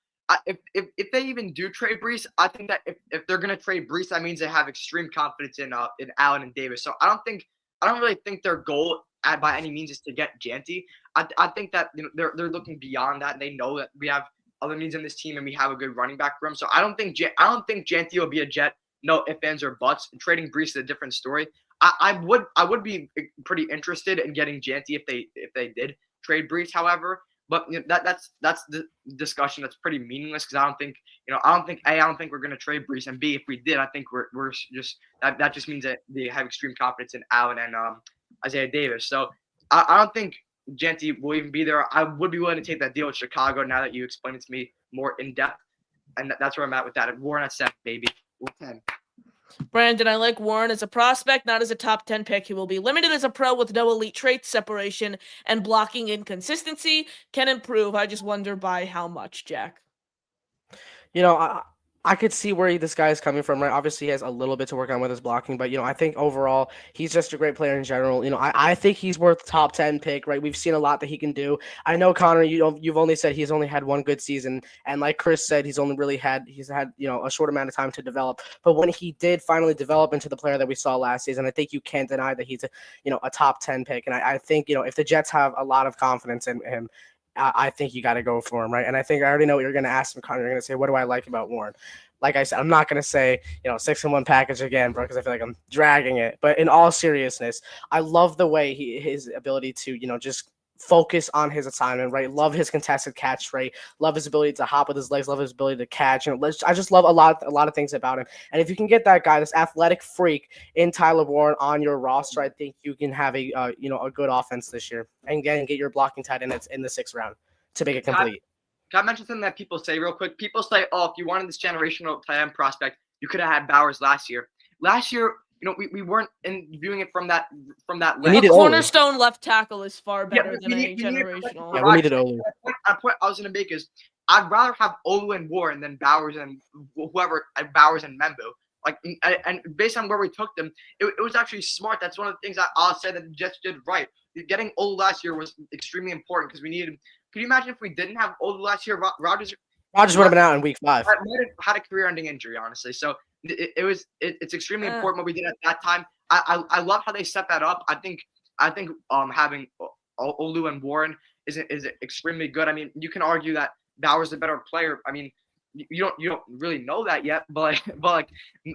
If they even do trade Brees, I think that if they're gonna trade Brees, that means they have extreme confidence in Allen and Davis. So I don't really think their goal by any means is to get Genty. I think that they're looking beyond that. And they know that we have other needs in this team and we have a good running back room. So I don't think Genty will be a Jet. No ifs, ands, or buts. Trading Brees is a different story. I would be pretty interested in getting Genty if they did trade Brees, however. But that's the discussion that's pretty meaningless because I don't think we're gonna trade Brees, and B, if we did, I think we're just that just means that they have extreme confidence in Allen and Isaiah Davis. So I don't think Genty will even be there. I would be willing to take that deal with Chicago now that you explained it to me more in depth, and that's where I'm at with that. Warren at 7, baby. 10. Brandon, I like Warren as a prospect, not as a top 10 pick. He will be limited as a pro with no elite traits, separation, and blocking inconsistency. Can improve. I just wonder by how much, Jack. I could see where this guy is coming from, right? Obviously, he has a little bit to work on with his blocking, but, I think overall, he's just a great player in general. I think he's worth top 10 pick, right? We've seen a lot that he can do. I know, Connor, you've only said he's only had one good season, and like Chris said, he's had, a short amount of time to develop. But when he did finally develop into the player that we saw last season, I think you can't deny that he's a top 10 pick. And I think, if the Jets have a lot of confidence in him, I think you got to go for him, right? And I think I already know what you're going to ask him, Connor. You're going to say, what do I like about Warren? Like I said, I'm not going to say, 6-in-1 package again, bro, because I feel like I'm dragging it. But in all seriousness, I love the way his ability to, just focus on his assignment, right? Love his contested catch rate. Love his ability to hop with his legs. Love his ability to catch. I just love a lot of things about him. And if you can get that guy, this athletic freak in Tyler Warren on your roster, I think you can have a good offense this year and get your blocking tight end in the 6th round to make it complete. Can I mention something that people say real quick? People say, oh, if you wanted this generational tight end prospect, you could have had Bowers last year. Last year, we weren't viewing it from that lens. A cornerstone left tackle is far better than a generational. Yeah, we needed Olu. The point I was going to make is I'd rather have Olu and Warren than Bowers and whoever, Bowers and Membu. Like, and based on where we took them, it was actually smart. That's one of the things I'll say that the Jets did right. Getting Olu last year was extremely important because we needed. Could you imagine if we didn't have Olu last year? Rodgers would have been out in week 5. Might have had a career-ending injury, honestly. So it's extremely important what we did at that time. I love how they set that up. I think having Olu and Warren is extremely good. I mean, you can argue that Bauer's a better player. I mean, you don't really know that yet, but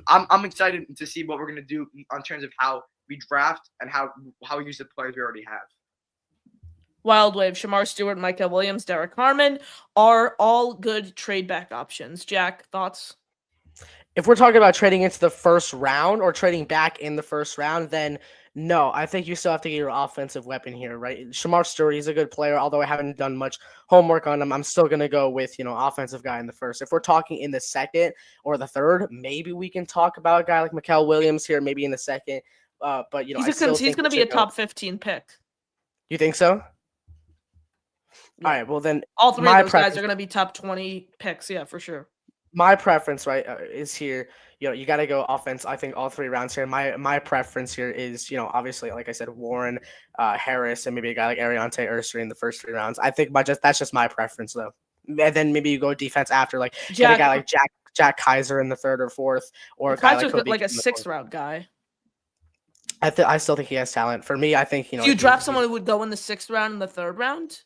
I'm excited to see what we're gonna do in terms of how we draft and how we use the players we already have. Wild Wave, Shamar Stewart, Micah Williams, Derek Harmon are all good trade back options. Jack, thoughts? If we're talking about trading into the 1st round or trading back in the 1st round, then no, I think you still have to get your offensive weapon here, right? Shamar Stewart, he's a good player, although I haven't done much homework on him. I'm still going to go with, offensive guy in the 1st. If we're talking in the 2nd or the 3rd, maybe we can talk about a guy like Micah Williams here, maybe in the 2nd. But, he's going to be a top 15 pick. You think so? All right, well then all 3 of those guys are going to be top 20 picks, yeah, for sure. My preference, right, is here. you got to go offense. I think all 3 rounds here. My preference here is, obviously, like I said, Warren, Harris, and maybe a guy like Ariante Ursery in the first 3 rounds. I think that's just my preference though. And then maybe you go defense after, like get a Jack, guy like Jack Kaiser in the third or fourth, or a guy like Kaiser's Kobe like a King in the fourth. 6th round guy. I still think he has talent. For me, I think Do you draft someone who would go in the 6th round and the 3rd round?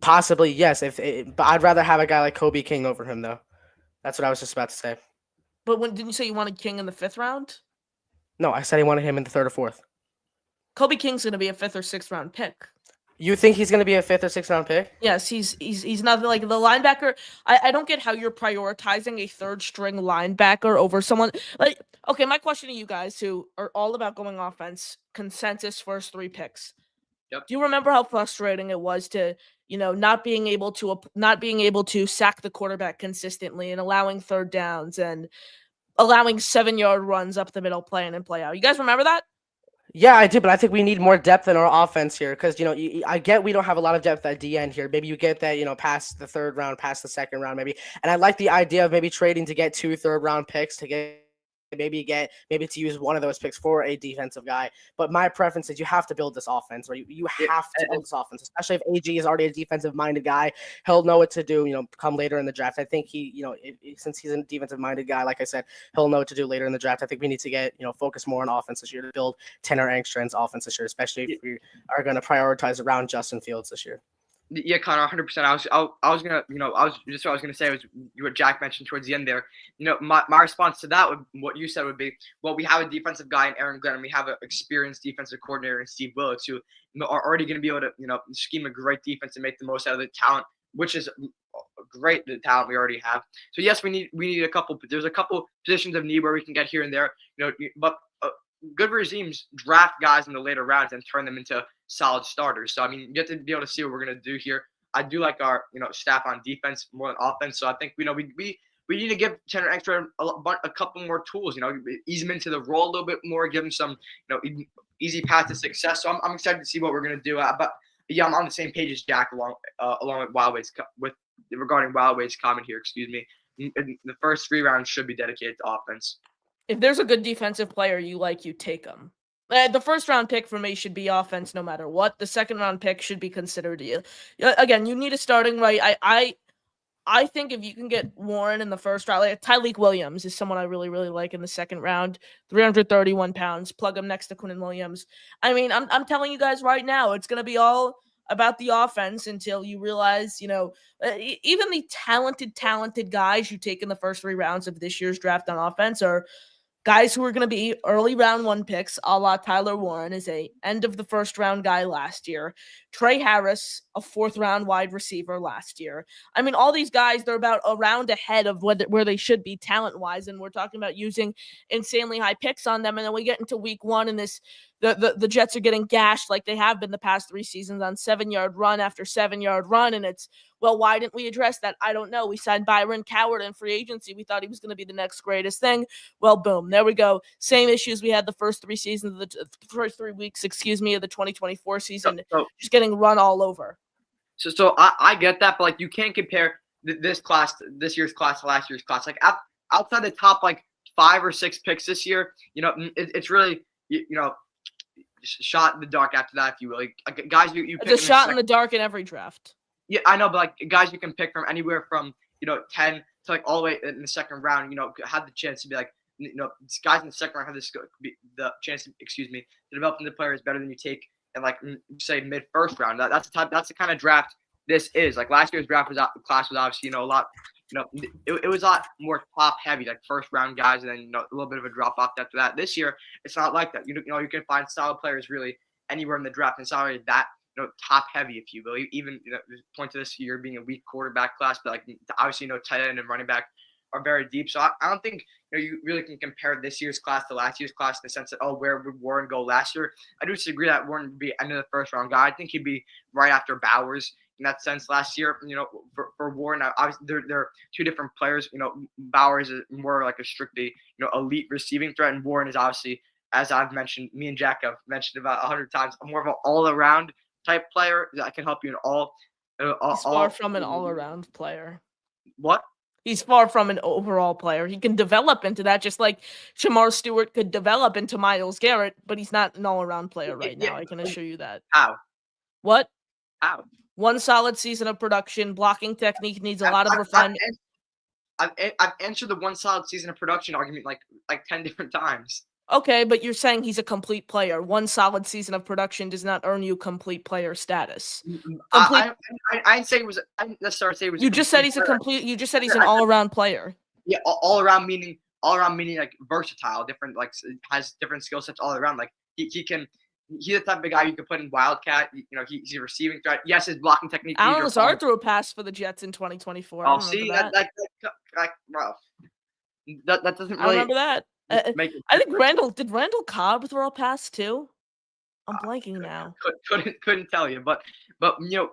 possibly yes. But I'd rather have a guy like Kobe King over him though. That's what I was just about to say. But didn't you say you wanted King in the 5th round? No, I said he wanted him in the third or fourth. Kobe King's going to be a 5th or 6th round pick. You think he's going to be a 5th or 6th round pick? Yes, he's not like the linebacker. I don't get how you're prioritizing a 3rd string linebacker over someone like. Okay, my question to you guys who are all about going offense, consensus first 3 picks. Yep. Do you remember how frustrating it was to, not being able to sack the quarterback consistently and allowing 3rd downs and allowing 7-yard runs up the middle, play in and play out? You guys remember that? Yeah, I do, but I think we need more depth in our offense here because, I get we don't have a lot of depth at the end here. Maybe you get that, past the 3rd round, past the 2nd round, maybe. And I like the idea of maybe trading to get 2 third-round picks to maybe to use one of those picks for a defensive guy. But my preference is you have to build this offense, right? You have to build this offense, especially if AG is already a defensive-minded guy. He'll know what to do, come later in the draft. I think he, since he's a defensive-minded guy, like I said, he'll know what to do later in the draft. I think we need to get, focus more on offense this year to build Tanner Engstrand's offense this year, especially if we are going to prioritize around Justin Fields this year. Yeah, Connor, 100%. I was gonna, what I was gonna say was what Jack mentioned towards the end there. My response to that what you said would be, well, we have a defensive guy in Aaron Glenn, and we have an experienced defensive coordinator in Steve Willetts who are already going to be able to, scheme a great defense and make the most out of the talent, which is great, the talent we already have. So yes, we need a couple. There's a couple positions of need where we can get here and there, but. Good regimes draft guys in the later rounds and turn them into solid starters. So, I mean, you get to be able to see what we're going to do here. I do like our, staff on defense more than offense. So I think, we need to give Tanner Extra a couple more tools, ease him into the role a little bit more, give him some, easy path to success. So I'm excited to see what we're going to do. But yeah, I'm on the same page as Jack along with Wildway's regarding Wildway's comment here. Excuse me. The first 3 rounds should be dedicated to offense. If there's a good defensive player you like, you take them. The 1st round pick for me should be offense no matter what. The 2nd round pick should be considered you. Again, you need a starting right. I think if you can get Warren in the 1st round, like Tyleik Williams is someone I really, really like in the 2nd round. 331 pounds. Plug him next to Quinnen Williams. I mean, I'm telling you guys right now, it's going to be all about the offense until you realize, even the talented guys you take in the first 3 rounds of this year's draft on offense are guys who are going to be early round 1 picks, a la Tyler Warren is a end of the 1st round guy last year. Trey Harris, a 4th round wide receiver last year. I mean, all these guys, they're about a round ahead of where they should be talent-wise, and we're talking about using insanely high picks on them, and then we get into week 1, and the Jets are getting gashed like they have been the past 3 seasons on 7-yard run after 7-yard run, and it's, well, why didn't we address that? I don't know. We signed Byron Coward in free agency. We thought he was going to be the next greatest thing. Well, boom, there we go. Same issues we had the first 3 seasons, the first 3 weeks, of the 2024 season, just getting run all over. So I get that, but like you can't compare this year's class to last year's class. Like outside the top 5 or 6 picks this year, it's really shot in the dark after that, if you will. Like guys you pick it's a shot in the dark in every draft. Yeah, I know, but guys you can pick from anywhere from 10 to all the way in the 2nd round. Had the chance to be these guys in the 2nd round have the chance to, to develop into players better than you take in say mid 1st round. That's the kind of draft this is. Like last year's draft class was obviously a lot. It was a lot more top heavy, like 1st round guys, and then a little bit of a drop off after that. This year, it's not like that. You can find solid players really anywhere in the draft, and it's already that top heavy, if you will. Even point to this year being a weak quarterback class, but obviously tight end and running back are very deep. So I don't think you really can compare this year's class to last year's class in the sense that where would Warren go last year? I do disagree that Warren would be end of the 1st round guy. I think he'd be right after Bowers in that sense last year. For Warren, obviously they're 2 different players. Bowers is more like a strictly elite receiving threat, and Warren is obviously, as I've mentioned, me and Jack have mentioned about 100 times, more of an all around type player that can help you in all. He's far from an all around player. What? He's far from an overall player. He can develop into that, just like Shamar Stewart could develop into Myles Garrett, but he's not an all-around player right now. I can assure you that. How? What? How? One solid season of production. Blocking technique needs a lot of I've refinement. I've answered the one solid season of production argument like 10 different times. Okay, but you're saying he's a complete player. One solid season of production does not earn you complete player status. I didn't say it was. I didn't necessarily say it was. You just said he's a player. complete. You just said he's an all-around player. Yeah, all around meaning like versatile, different, like has different skill sets all around. Like he can. He's the type of guy you can put in Wildcat. He's a receiving threat. Yes, his blocking technique. Alan Lazard threw a pass for the Jets in 2024. Oh, see that bro. That doesn't really. I remember that. I think Randall Cobb throw a pass too? I'm blanking now. Couldn't tell you, but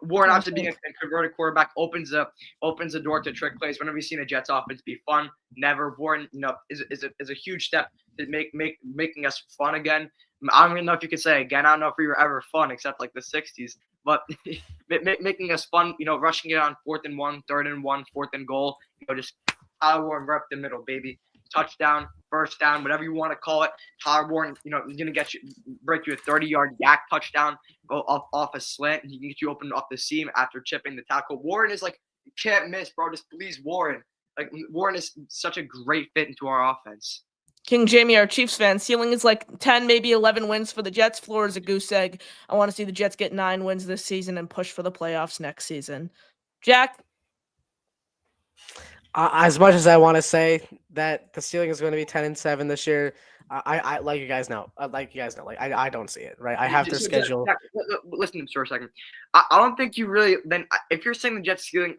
Warren obviously being a converted quarterback opens the door to trick plays. Whenever you've seen a Jets offense be fun, never Warren is a huge step to making us fun again. I don't even know if you could say again. I don't know if we were ever fun except like the '60s, but making us fun. Rushing it on 4th and 1, 3rd and 1, 4th and goal. Just Tyler Warren right up the middle, baby. Touchdown, first down, whatever you want to call it. Tyler Warren, he's gonna break you a 30-yard yak touchdown, go off a slant, and he can get you open off the seam after chipping the tackle. Warren is like, you can't miss, bro. Just please, Warren. Like Warren is such a great fit into our offense. King Jamie, our Chiefs fan, ceiling is like 10, maybe 11 wins for the Jets. Floor is a goose egg. I want to see the Jets get 9 wins this season and push for the playoffs next season. Jack? As much as I want to say that the ceiling is going to be 10-7 this year, I like you guys know. I don't see it. Right, I have their schedule. Listen to me for a second. I don't think you really. Then, if you're saying the Jets ceiling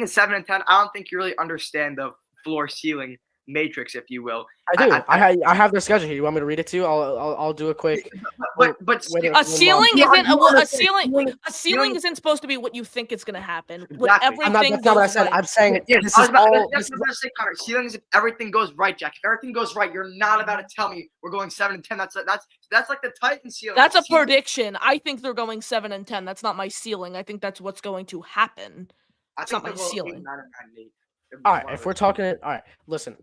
is 7-10, I don't think you really understand the floor ceiling matrix, if you will. I do. I have their schedule here. You want me to read it to you? I'll do a quick. But a ceiling isn't a ceiling. A ceiling isn't supposed to be what you think is going to happen. Exactly. That's not what I said. I'm saying this is all. That's what I say, Connor. Ceiling is if everything goes right, Jack. If everything goes right, you're not about to tell me we're going 7-10. That's like the Titans ceiling. That's a prediction. I think they're going 7-10. That's not my ceiling. I think that's what's going to happen. That's not my ceiling. All right, if we're talking, all right, listen.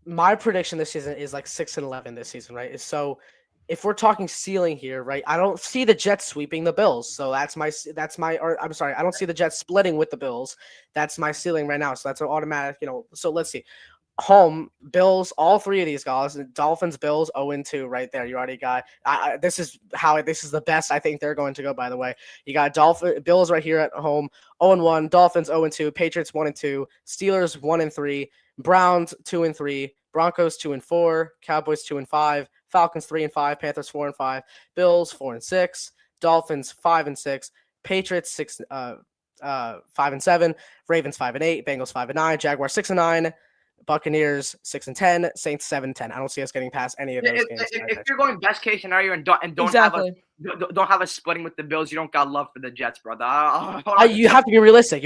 My prediction this season is like 6-11 this season, right? So if we're talking ceiling here, right, I don't see the Jets sweeping the Bills. So that's my or I'm sorry, I don't see the Jets splitting with the Bills. That's my ceiling right now. So that's an automatic, so let's see. Home, Bills, all 3 of these guys, Dolphins, Bills, 0-2 right there. You already got, this is the best I think they're going to go, by the way. You got Bills right here at home, 0-1, Dolphins 0-2, Patriots 1-2, Steelers 1-3, Browns 2-3, Broncos 2-4, Cowboys 2-5, Falcons 3-5, Panthers 4-5, Bills 4-6, Dolphins 5-6, Patriots 5-7, Ravens 5-8, Bengals 5-9, Jaguars 6-9, Buccaneers 6-10, Saints 7-10. I don't see us getting past any of those games. If you're going best case scenario and don't have a splitting with the Bills, you don't got love for the Jets, brother. You have to be realistic.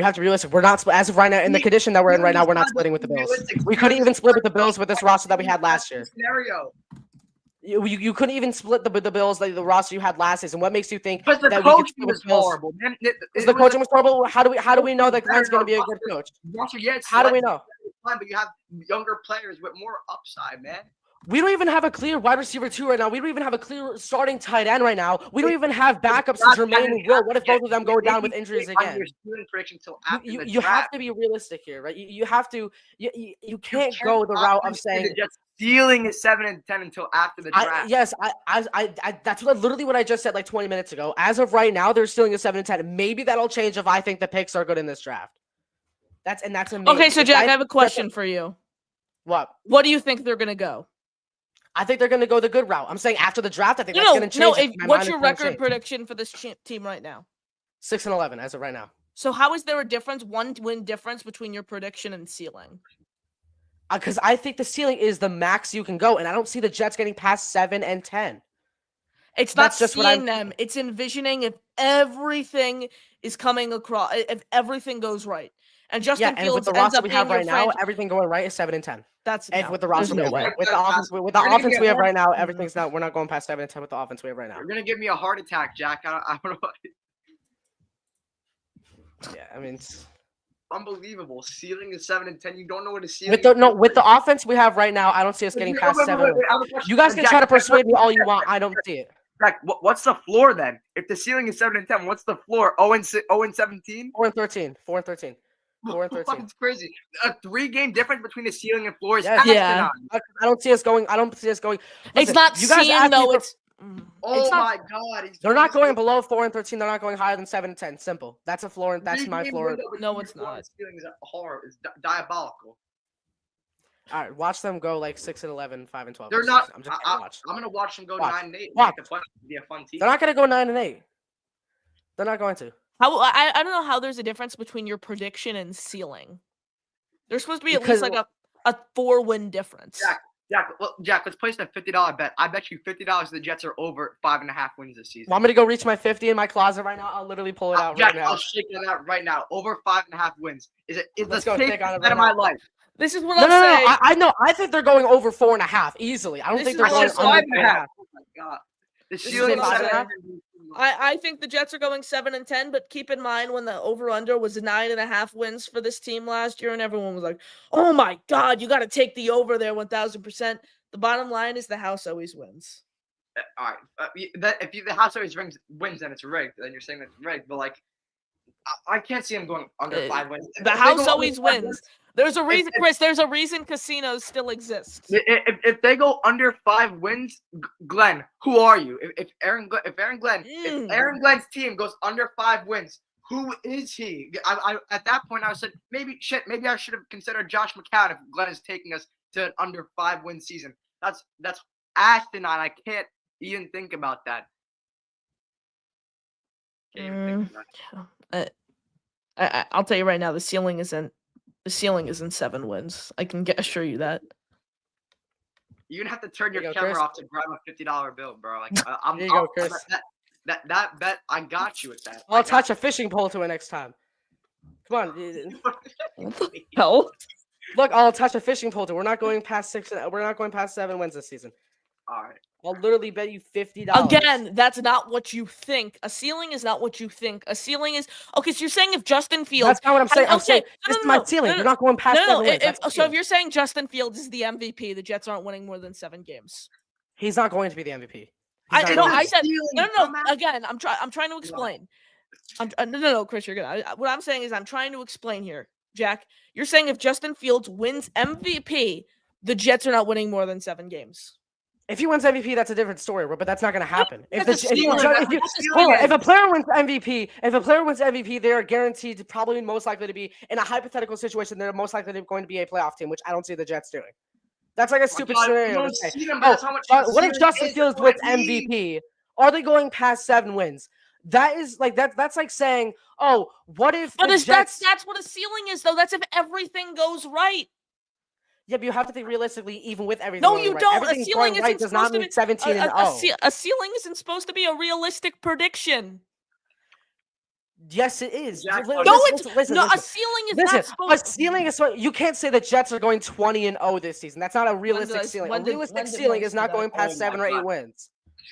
We're not as of right now in the condition that we're in right now. We're not splitting with the Bills. We couldn't even split with the Bills with this roster that we had last year. Scenario. You couldn't even split the Bills like the roster you had last season. What makes you think that the coaching was horrible? Man, the coaching was horrible? How do we know that Glenn's going to be a good coach? How do we know? But you have younger players with more upside, man. We don't even have a clear wide receiver 2 right now. We don't even have a clear starting tight end right now. We don't even have backups to Jermaine and Will. What if both of them go down with injuries again? You have to be realistic here, right? You have to. You can't go the route of saying ceiling is 7-10 until after the draft. That's literally what I just said like 20 minutes ago. As of right now, they're ceiling is 7-10. Maybe that'll change if I think the picks are good in this draft. That's amazing. Okay, so Jack, I have a question for you. What? What do you think they're gonna go? I think they're going to go the good route. I'm saying after the draft, I think that's going to change. What's your record prediction for this team right now? 6-11 as of right now. So how is there a difference, 1-win difference between your prediction and ceiling? Because I think the ceiling is the max you can go, and I don't see the Jets getting past 7-10. It's not just seeing them. It's envisioning if everything is coming across, if everything goes right. And Justin Fields with the roster we have right now, everything going right is 7-10. That's with the roster with the offense we have right now, everything's not. We're not going past 7-10 with the offense we have right now. You're gonna give me a heart attack, Jack. I don't know. Yeah, I mean, unbelievable. Ceiling is 7 and 10. You don't know what a ceiling With the offense we have right now, I don't see us getting past 7 wins. I have a question. You guys can Jack, try to persuade me all you want. I don't see it. Jack, what's the floor then? If the ceiling is 7 and 10, what's the floor? 0 and 17? 4 and 13. 4 and 13. 4 and 13. It's crazy. A 3-game difference between the ceiling and floor is Yes. Yeah. asinine. I don't see us going. Listen, It's not you guys seeing asked me though. for- It's Oh it's not, my God. They're not going below 4 and 13. They're not going higher than 7 and 10. Simple. That's a floor. That's my 3-game floor. window No, between it's floor and not. Ceiling is horrible. It's diabolical. All right, watch them go like 6 and 11, 5 and 12. They're not. I'm just gonna watch. I'm gonna watch them go Watch. 9 and 8. Watch. Make it be a fun team. They're not gonna go 9 and 8. They're not going to. I don't know how there's a difference between your prediction and ceiling. There's supposed to be at least Because- like a 4-win difference. Jack, let's place a $50 bet. I bet you $50 the Jets are over 5.5 wins this season. Want me to go reach my 50 in my closet right now? I'll literally pull it out Jack, right now. I'll shake it out right now. Over 5.5 wins. Is Let's the go, safest take on it bet right of my now. life. This is what No, I'll no, no. say. I know. I think they're going over 4.5 easily. I don't This think is they're what going I It's said. under 5.5. 4.5. Oh my God. The is ceiling what is I 7. said. I think the Jets are going 7 and 10, but keep in mind when the over/under was 9.5 wins for this team last year, and everyone was like, "Oh my God, you got to take the over there 1,000%." The bottom line is the house always wins. All right. If the house always wins, then it's rigged. Then you're saying that's rigged. But like, I can't see them going under 5 wins. The If they house go under always 5 wins. There's a reason, if- Chris. There's a reason casinos still exist. If they go under 5 wins, Glenn, who are you? If Aaron Glenn's team goes under 5 wins, who is he? I at that point I said maybe I should have considered Josh McCown if Glenn is taking us to an under 5 win season. That's asinine. I can't even think about that. Can't even think about it. I'll tell you right now, the ceiling isn't 7 wins. I can assure you that. You're gonna have to turn your There you go, camera Chris. off to grab a $50 bill, bro. Like There you go, Chris. That bet, I got you with that. I'll attach a fishing pole to it next time. Come on. What the hell? Look, I'll attach a fishing pole to it. We're not going past 6. We're not going past 7 wins this season. All right. I'll literally bet you $50. Again, that's not what you think. A ceiling is not what you think. A ceiling is okay. So you're saying if Justin Fields, That's not what I'm saying. I'm okay, saying no, this is no, my no, ceiling. no, You're not going past 7 wins. That's the So if ceiling. you're saying Justin Fields is the MVP, the Jets aren't winning more than 7 games. He's not going to be the MVP. He's I not no, going to I be. said Ceiling, no. dumbass. Again, I'm trying to explain. No, Chris, you're good. What I'm saying is I'm trying to explain here, Jack. You're saying if Justin Fields wins MVP, the Jets are not winning more than 7 games. If he wins MVP, that's a different story, but that's not going to happen. If That's a ceiling. a player wins MVP, they are guaranteed to probably most likely to be in a hypothetical situation. They're most likely going to be a playoff team, which I don't see the Jets doing. That's like a stupid God, you scenario don't to say. see them, but that's how much What if ceiling Justin is, Fields that's what wins it means. MVP? Are they going past 7 wins? That is like that. That's like saying, oh, what if But the Jets? that's what a ceiling is, though. That's if everything goes right. Yeah, but you have to think realistically, even with everything. No, going you right. don't. Everything A ceiling going right isn't does not supposed to mean be 17 and 0. a ceiling isn't supposed to be a realistic prediction. Yes, it is. Jack, Li- no, No, listen, listen, no, listen. a ceiling is Listen, not supposed. a ceiling is what you can't say the Jets are going 20 and 0 this season. That's not a realistic I- ceiling. when A did- realistic when did ceiling Mike is say not that? going past Oh 7 my or 8 God. wins.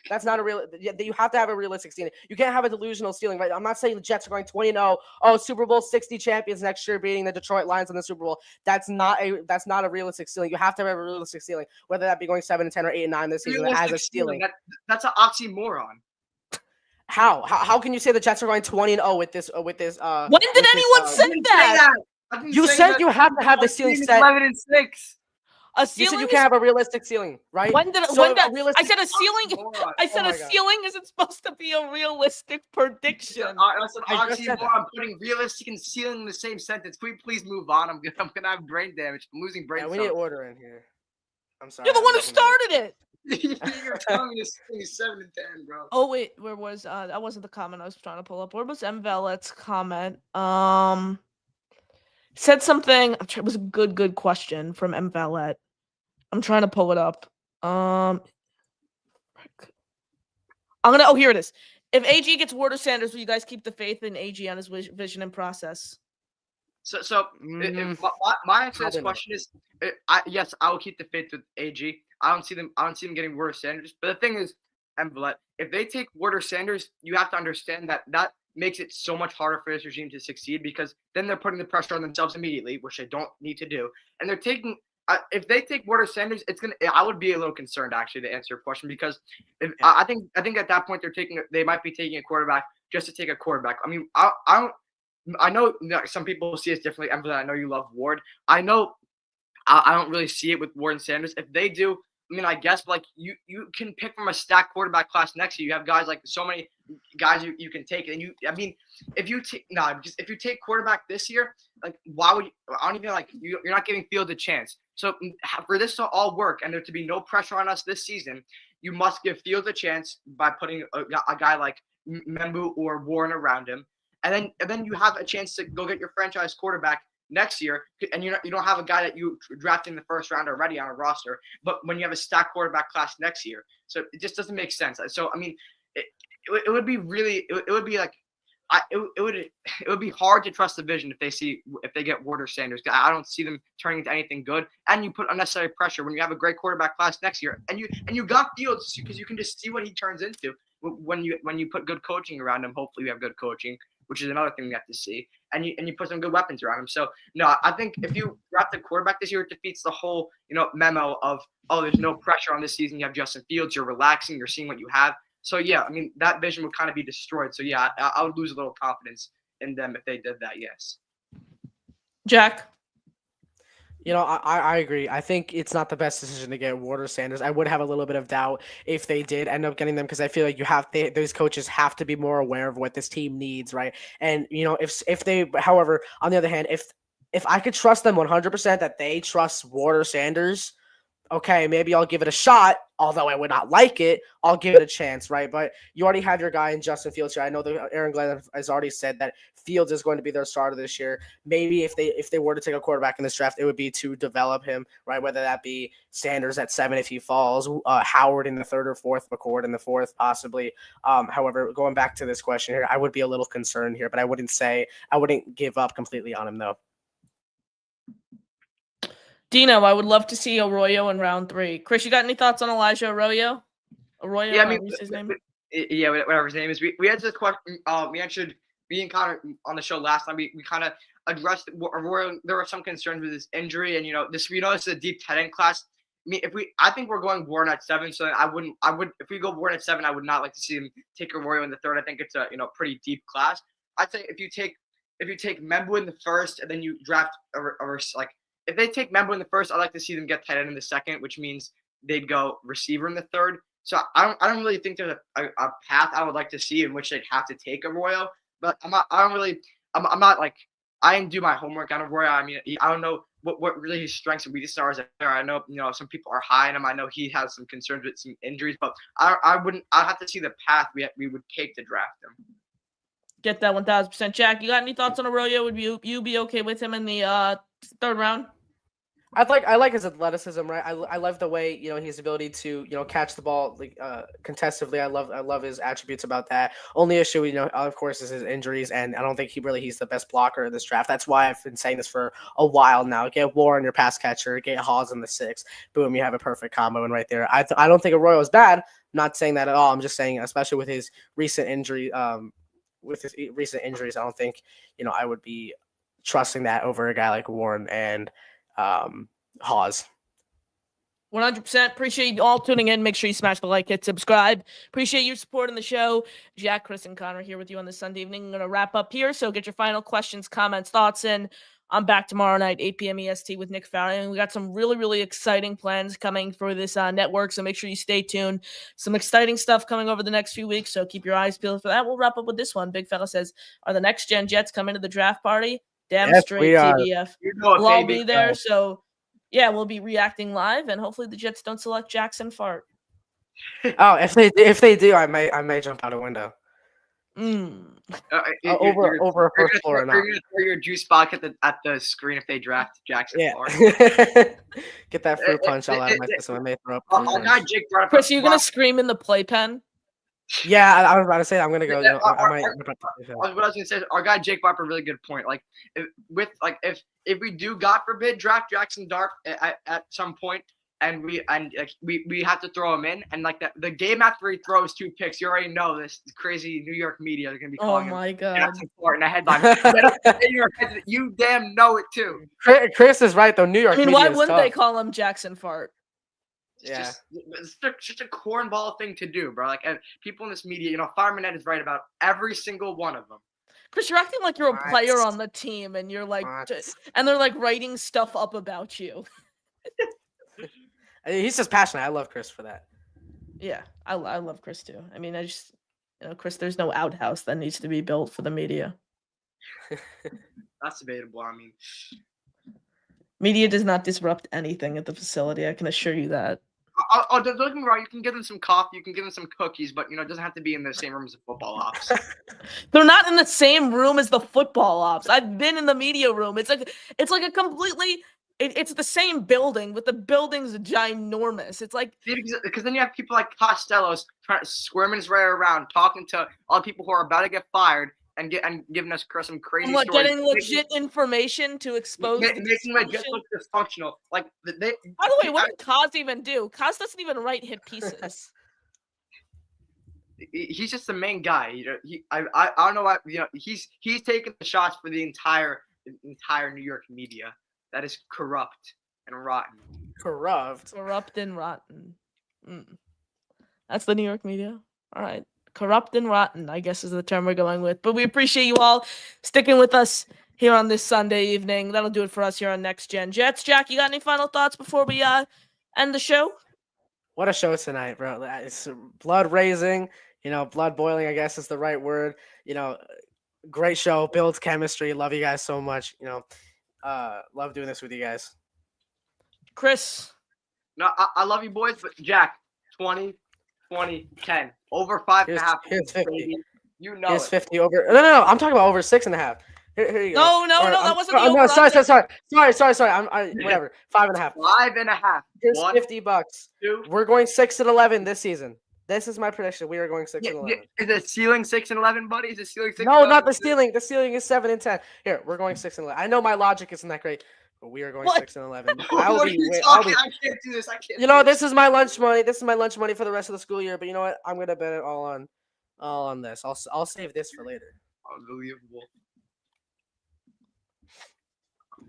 That's not a real. You have to have a realistic ceiling. You can't have a delusional ceiling, right? I'm not saying the Jets are going 20 and 0. Oh, Super Bowl 60 champions next year, beating the Detroit Lions in the Super Bowl. That's not a realistic ceiling. You have to have a realistic ceiling, whether that be going 7 and 10 or 8 and 9 this season as a Realistic ceiling. That's an oxymoron. How can you say the Jets are going 20 and 0 with this? When did with this, anyone I say didn't that? I didn't You say said that. you have to have the ceiling Team is set. 11 and 6. A You ceiling said you is can't have a realistic ceiling, right? when did So when a did, I realistic- said a ceiling. Oxymoron. I said Oh a my God. ceiling isn't supposed to be a realistic prediction. That's an I just said oxymoron. I'm putting realistic and ceiling in the same sentence. Can we please move on? I'm gonna have brain damage. I'm losing brain Yeah, we need cells. order in here. I'm sorry. You're the I'm one who definitely- started it. You're telling me this thing is 7 and 10, bro. Oh wait, where was that wasn't the comment I was trying to pull up. Where was M. Vallet's comment? Said something. It was a good question from M. Vallet. I'm trying to pull it up. I'm gonna. Oh, here it is. If AG gets Ward or Sanders, will you guys keep the faith in AG on his vision and process? So my answer to this Probably not. question is, yes, I will keep the faith with AG. I don't see them getting Ward or Sanders. But the thing is, Emblett, if they take Ward or Sanders, you have to understand that makes it so much harder for this regime to succeed because then they're putting the pressure on themselves immediately, which they don't need to do. And they're taking if they take Warner Sanders, I would be a little concerned actually to answer your question because I think at that point they might be taking a quarterback just to take a quarterback. I mean, I know some people see it differently. Emily, I know you love Ward. I know I don't really see it with Ward and Sanders. If they do, I mean, I guess like you can pick from a stacked quarterback class next year. You have guys like so many guys you can take, and if you take quarterback this year, like why would you? I don't even like you're not giving Fields a chance. So for this to all work and there to be no pressure on us this season, you must give Fields a chance by putting a guy like Membu or Warren around him, and then you have a chance to go get your franchise quarterback next year, and you don't have a guy that you drafted in the first round already on a roster, but when you have a stacked quarterback class next year, so it just doesn't make sense. So I mean, it would be really, it would be like, it would be hard to trust the vision if they get Ward or Sanders. I don't see them turning into anything good, and you put unnecessary pressure when you have a great quarterback class next year, and you got Fields because you can just see what he turns into when you put good coaching around him. Hopefully, you have good coaching, which is another thing we have to see. And you put some good weapons around him. So no, I think if you draft a quarterback this year, it defeats the whole memo of there's no pressure on this season. You have Justin Fields. You're relaxing. You're seeing what you have. So yeah, I mean that vision would kind of be destroyed. So yeah, I would lose a little confidence in them if they did that. Yes. Jack. I agree. I think it's not the best decision to get Ward or Sanders. I would have a little bit of doubt if they did end up getting them because I feel like those coaches have to be more aware of what this team needs, right? And if they, however, on the other hand, if I could trust them 100% that they trust Ward or Sanders, okay, maybe I'll give it a shot. Although I would not like it, I'll give it a chance, right? But you already have your guy in Justin Fields here. I know that Aaron Glenn has already said that Fields is going to be their starter this year. Maybe if they were to take a quarterback in this draft, it would be to develop him, right? Whether that be Sanders at 7 if he falls, Howard in the 3rd or 4th, McCord in the 4th, possibly. However, going back to this question here, I would be a little concerned here, but I wouldn't give up completely on him though. Dino, I would love to see Arroyo in round 3. Chris, you got any thoughts on Elijah Arroyo? Arroyo, yeah, I mean, his name? Yeah, whatever his name is. We had this question. We answered me and Connor on the show last time. We kind of addressed Arroyo. There were some concerns with his injury, and this is a deep tight end class. I mean, I think we're going Warren at 7, so I would if we go Warren at 7, I would not like to see him take Arroyo in the 3rd. I think it's a pretty deep class. I'd say if you take Membu in the 1st and then you draft if they take Membu in the 1st, I'd like to see them get tight end in the 2nd, which means they'd go receiver in the 3rd. So I don't really think there's a path I would like to see in which they'd have to take Arroyo. But I'm not like I didn't do my homework on Arroyo. I mean, I don't know what really his strengths and weaknesses are as a player. I know some people are high on him. I know he has some concerns with some injuries, but I'd have to see the path we would take to draft him. Get that 1,000%. Jack, you got any thoughts on Arroyo? Would you be okay with him in the 3rd round? I like his athleticism, right? I love the way his ability to catch the ball contestively. I love his attributes about that. Only issue of course is his injuries, and I don't think he's the best blocker in this draft. That's why I've been saying this for a while now. Get Warren your pass catcher, get Hawes in the 6th. Boom, you have a perfect combo in right there. I don't think Arroyo is bad. I'm not saying that at all. I'm just saying, especially with his recent injury, I don't think I would be trusting that over a guy like Warren and Hawes. 100%. Appreciate you all tuning in. Make sure you smash the like, hit subscribe. Appreciate you supporting the show. Jack, Chris, and Connor here with you on this Sunday evening. I'm going to wrap up here. So get your final questions, comments, thoughts in. I'm back tomorrow night, 8 p.m. EST with Nick Farrion. We got some really, really exciting plans coming for this network. So make sure you stay tuned. Some exciting stuff coming over the next few weeks. So keep your eyes peeled for that. We'll wrap up with this one. Big Fella says, are the next gen Jets coming to the draft party? Damn yes, straight, TBF. We'll all be there. No. So yeah, we'll be reacting live, and hopefully the Jets don't select Jackson Fart. Oh, if they do, I may jump out a window. Over a first floor or not. You're gonna throw your juice box at the screen if they draft Jackson Fart. Get that fruit punch all out of my system. I may throw up. Jake brought up. Chris, are you gonna scream in the playpen? Yeah, I was about to say I'm gonna go. What I was gonna say, our guy Jake brought up a really good point. Like, if we do, God forbid, draft Jackson Dart at some point, and we have to throw him in, and like the game after he throws 2 picks, you already know this crazy New York media are gonna be Oh calling him my god. Jackson Fart in a headline. In your head, you damn know it too. Chris is right though. New York. I mean, media why is wouldn't tough. they call him Jackson Fart? Yeah. It's just a cornball thing to do, bro. Like, and people in this media, Fireman Ed is right about every single one of them. Chris, you're acting like you're a What? player on the team, and you're like, What? and they're like writing stuff up about you. He's just passionate. I love Chris for that. Yeah, I love Chris too. I mean, Chris, there's no outhouse that needs to be built for the media. That's debatable. I mean, media does not disrupt anything at the facility. I can assure you that. don't get me wrong. You can give them some coffee. You can give them some cookies, but it doesn't have to be in the same room as the football ops. They're not in the same room as the football ops. I've been in the media room. It's like a completely. It's the same building, but the building's ginormous. It's like because then you have people like Costello's trying to squirming his way around, talking to all the people who are about to get fired, and giving us some crazy stories. Getting legit information to expose making it just look dysfunctional. Like by the way, what did Kaz even do? Kaz doesn't even write hit pieces. He's just the main guy. I don't know why. He's taking the shots for the entire New York media. That is corrupt and rotten. Corrupt and rotten. That's the New York media. All right. Corrupt and rotten, I guess, is the term we're going with. But we appreciate you all sticking with us here on this Sunday evening. That'll do it for us here on Next Gen Jets. Jack, you got any final thoughts before we end the show? What a show tonight, bro. It's blood raising, blood boiling, I guess is the right word. Great show, builds chemistry. Love you guys so much. Love doing this with you guys. Chris. No, I love you boys, but Jack, 20, 10. Over 5.5. Here's 50. Here's 50 over. No. I'm talking about over 6.5. Here you go. No, that wasn't the over. No, sorry. Whatever. 5.5. 5.5. Here's $50. 2. We're going 6-11 this season. This is my prediction. We are going 6-11. Is the ceiling 6-11, buddy? Is the ceiling 6? No, not the ceiling. The ceiling is 7-10. Here, we're going 6-11. I know my logic isn't that great, but we are going 6-11. I can't do this. I can't. This is my lunch money. This is my lunch money for the rest of the school year. But you know what? I'm gonna bet it all on this. I'll save this for later. Unbelievable.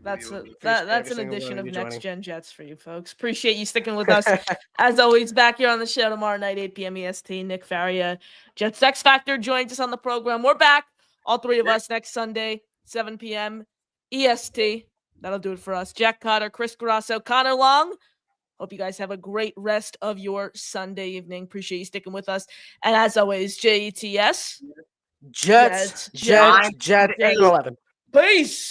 That's an edition of Next Gen Jets for you folks. Appreciate you sticking with us. As always, back here on the show tomorrow night, 8 p.m. EST. Nick Faria, Jets X Factor joins us on the program. We're back, all three of us, next Sunday, 7 p.m. EST. That'll do it for us. Jack Cotter, Chris Grasso, Connor Long. Hope you guys have a great rest of your Sunday evening. Appreciate you sticking with us. And as always, JETS. Jets 11. Peace.